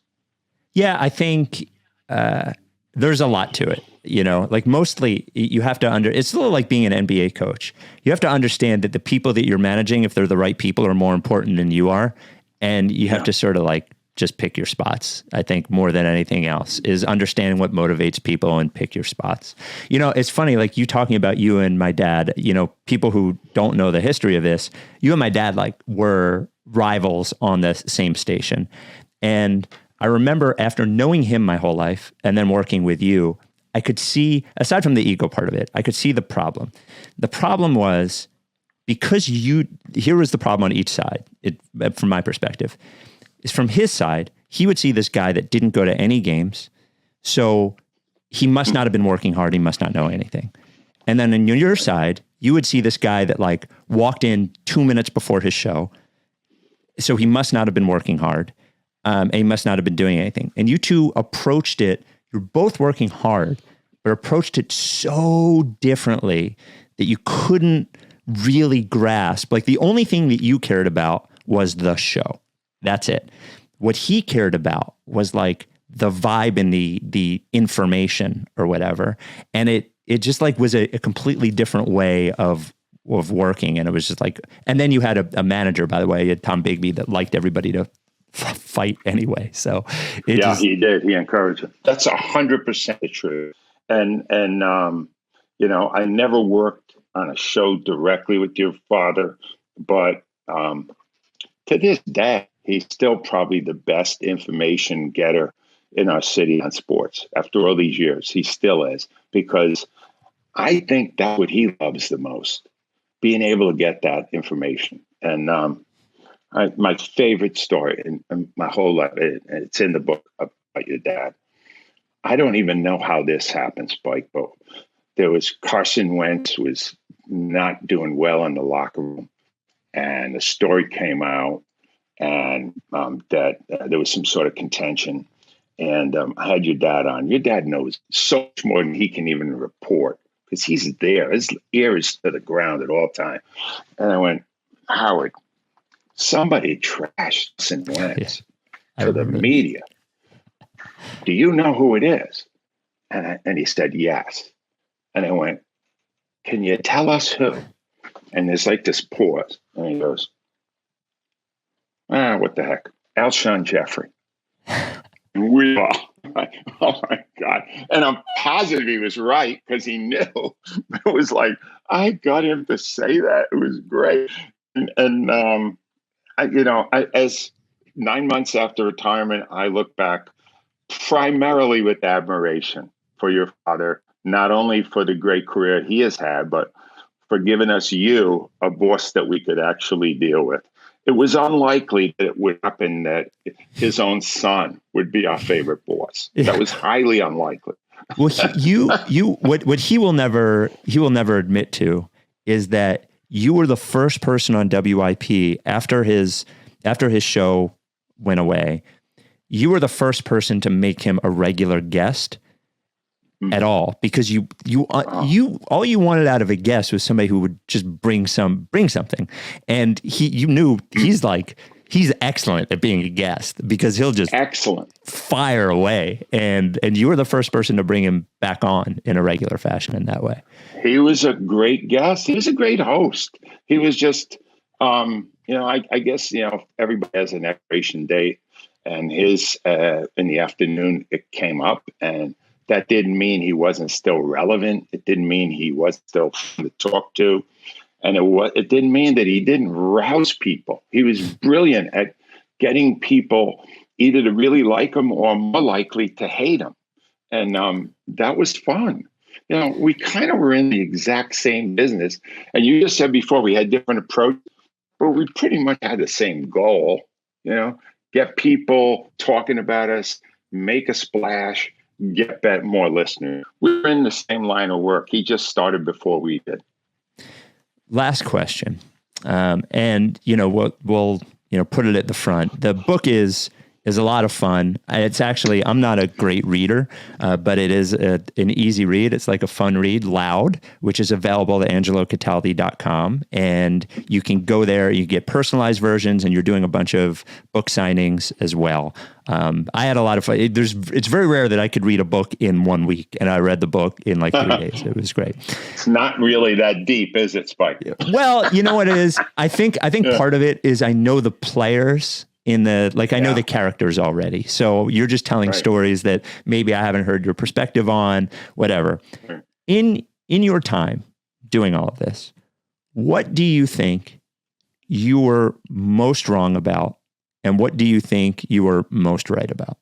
Yeah, I think there's a lot to it. You know, like mostly you have to it's a little like being an NBA coach. You have to understand that the people that you're managing, if they're the right people, are more important than you are. And you have to sort of like just pick your spots. I think more than anything else is understanding what motivates people and pick your spots. You know, it's funny, like you talking about you and my dad, you know, people who don't know the history of this, you and my dad like were rivals on the same station. And I remember after knowing him my whole life and then working with you, I could see, aside from the ego part of it, I could see the problem. The problem was because here was the problem on each side, from my perspective, is from his side, he would see this guy that didn't go to any games. So he must not have been working hard. He must not know anything. And then on your side, you would see this guy that like walked in 2 minutes before his show. So he must not have been working hard. And he must not have been doing anything. And you two approached it. You're both working hard, but approached it so differently that you couldn't really grasp. Like the only thing that you cared about was the show. That's it. What he cared about was like the vibe and the information or whatever. And it just like was a completely different way of working. And it was just like, and then you had a manager, by the way, you had Tom Bigby, that liked everybody to fight anyway. So he did. He encouraged it. That's 100% the truth. And you know, I never worked on a show directly with your father, but to this day, he's still probably the best information getter in our city on sports. After all these years, he still is, because I think that's what he loves the most, being able to get that information. And my favorite story in my whole life, it's in the book about your dad. I don't even know how this happened, Spike, but there was Carson Wentz was not doing well in the locker room, and the story came out, and that there was some sort of contention. And I had your dad on. Your dad knows so much more than he can even report, because he's there. His ear is to the ground at all times. And I went, Howard, somebody trashed Carson Wentz to the media. Do you know who it is? And he said, yes. And I went, can you tell us who? And there's like this pause. And he goes, what the heck? Alshon Jeffrey. And we all like, oh my God. And I'm positive he was right, because he knew. It was like, I got him to say that. It was great. And as 9 months after retirement, I look back primarily with admiration for your father, not only for the great career he has had, but for giving us a boss that we could actually deal with. It was unlikely that it would happen that his own son would be our favorite boss. That was highly unlikely. Well, what he will never admit to is that you were the first person on WIP after his show went away. You were the first person to make him a regular guest at all, because you all you wanted out of a guest was somebody who would just bring something. And you knew he's excellent at being a guest, because he'll just fire away. And you were the first person to bring him back on in a regular fashion in that way. He was a great guest. He was a great host. He was just, I guess, everybody has an expiration date, and his, in the afternoon, it came up, and that didn't mean he wasn't still relevant. It didn't mean he was still fun to talk to. And it didn't mean that he didn't rouse people. He was brilliant at getting people either to really like him or more likely to hate him. And that was fun. We kind of were in the exact same business. And you just said before we had different approach, but we pretty much had the same goal, get people talking about us, make a splash, get more listeners. We were in the same line of work. He just started before we did. Last question. And we'll put it at the front. The book is a lot of fun. It's actually, I'm not a great reader, but it is an easy read. It's like a fun read, loud, which is available at angelocataldi.com. And you can go there, you get personalized versions, and you're doing a bunch of book signings as well. I had a lot of fun. It's very rare that I could read a book in 1 week, and I read the book in like 3 days. It was great. It's not really that deep, is it, Spike? Well, you know what it is? I think part of it is I know the players I know the characters already. So you're just telling stories that maybe I haven't heard your perspective on, whatever. Right. In your time doing all of this, what do you think you were most wrong about? And what do you think you were most right about?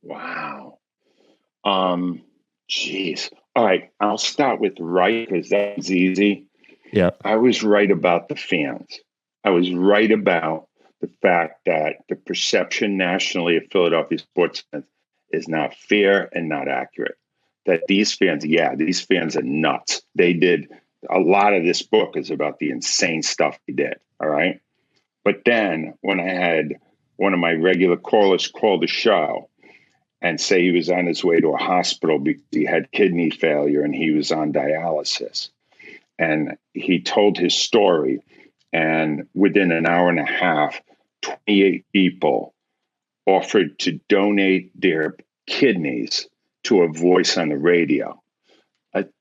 Wow. Geez. All right. I'll start with right because that's easy. Yeah. I was right about the fans. I was right about the fact that the perception nationally of Philadelphia sports fans is not fair and not accurate. That these fans are nuts. They did a lot of this book is about the insane stuff they did. All right. But then when I had one of my regular callers call the show and say he was on his way to a hospital because he had kidney failure and he was on dialysis. And he told his story. And within an hour and a half, 28 people offered to donate their kidneys to a voice on the radio.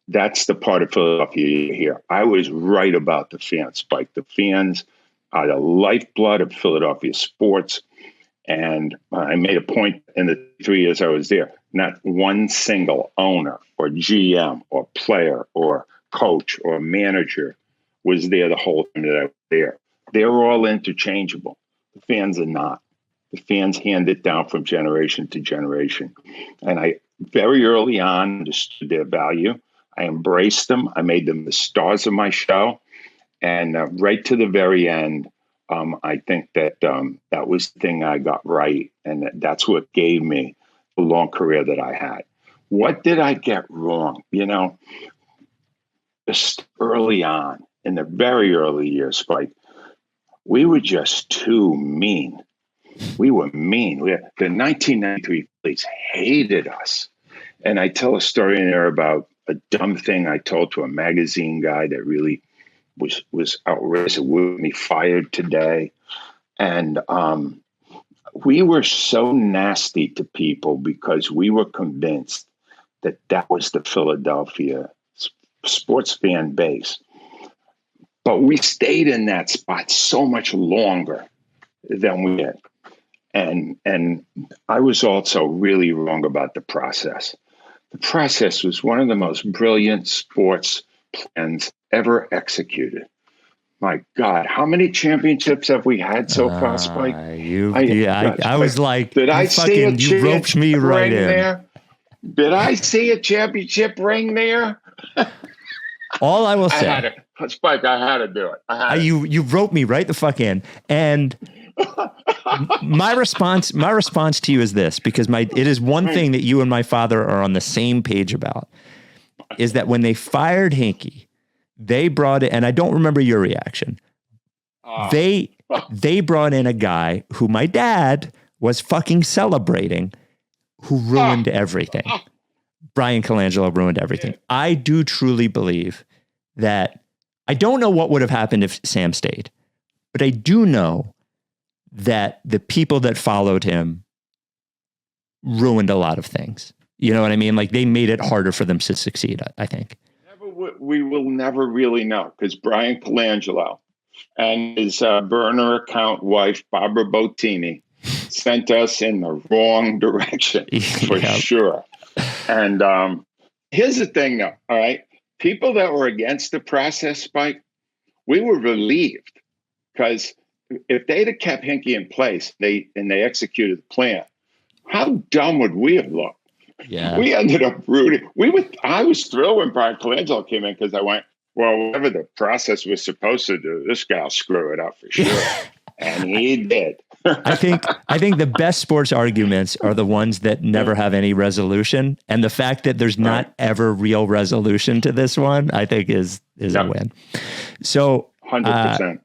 That's the part of Philadelphia you hear. I was right about the fans, Spike. The fans are the lifeblood of Philadelphia sports. And I made a point in the 3 years I was there, not one single owner or GM or player or coach or manager was there the whole time that I was there. They're all interchangeable. The fans are not. The fans hand it down from generation to generation. And I very early on understood their value. I embraced them. I made them the stars of my show. And right to the very end, I think that that was the thing I got right. And that's what gave me the long career that I had. What did I get wrong? You know, just early on, in the very early years, Spike, we were just too mean. We were mean. The 1993 police hated us. And I tell a story in there about a dumb thing I told to a magazine guy that really was outrageous. It would be fired today. And we were so nasty to people because we were convinced that that was the Philadelphia sports fan base. But we stayed in that spot so much longer than we did. And I was also really wrong about the process. The process was one of the most brilliant sports plans ever executed. My God, how many championships have we had so far, Spike? I was like, did I see you roped me right in there? Did I see a championship ring there? All I will say, Spike, I had to do it. You roped me right the fuck in, and my response to you is this, because it is one thing that you and my father are on the same page about, is that when they fired Hinkie, they brought it, and I don't remember your reaction. They brought in a guy who my dad was fucking celebrating, who ruined everything. Brian Colangelo ruined everything. I do truly believe that I don't know what would have happened if Sam stayed, but I do know that the people that followed him ruined a lot of things. You know what I mean? Like, they made it harder for them to succeed, I think. We will never really know, because Brian Colangelo and his burner account wife, Barbara Bottini, sent us in the wrong direction for sure. And here's the thing, though. All right. People that were against the process, Spike, we were relieved, because if they'd have kept Hinkie in place, they executed the plan, how dumb would we have looked? Yeah. We ended up rooting. I was thrilled when Brian Colangelo came in, because I went, well, whatever the process was supposed to do, this guy will screw it up for sure. And he did. I think the best sports arguments are the ones that never have any resolution. And the fact that there's not ever real resolution to this one, I think is a win. So 100%.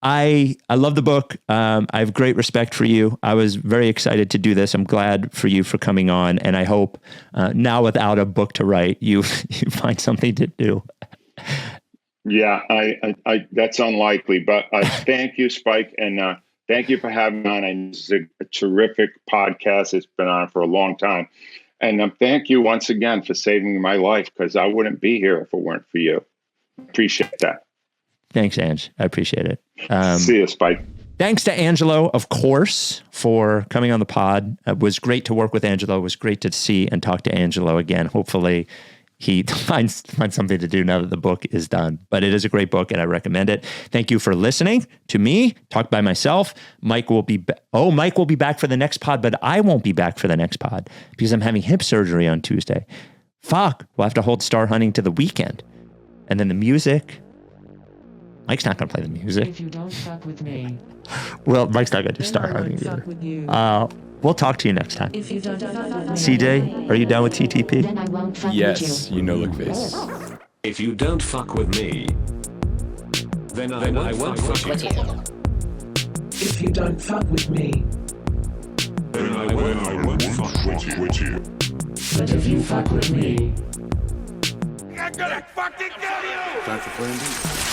I love the book. I have great respect for you. I was very excited to do this. I'm glad for you for coming on. And I hope now, without a book to write, you find something to do. Yeah, I that's unlikely, but thank you, Spike. And thank you for having me on. And it's a terrific podcast. It's been on for a long time. And thank you once again for saving my life, because I wouldn't be here if it weren't for you. Appreciate that. Thanks, Ange. I appreciate it. See you, Spike. Thanks to Angelo, of course, for coming on the pod. It was great to work with Angelo. It was great to see and talk to Angelo again. Hopefully he finds something to do now that the book is done. But it is a great book, and I recommend it. Thank you for listening to me talk by myself. Mike will be back for the next pod, but I won't be back for the next pod because I'm having hip surgery on Tuesday. Fuck, we'll have to hold Star Hunting to the weekend. And then the music. Mike's not going to play the music. If you don't fuck with me. Well, Mike's not going to do Star Hunting either. We'll talk to you next time. If you don't fuck with me. CJ, are you down with TTP? Then I won't fuck Yes, with you know, look face. If you don't fuck with me, then I won't fuck with you. If you don't fuck with me, Then I won't fuck with you. But if you fuck with me. Time for plan B.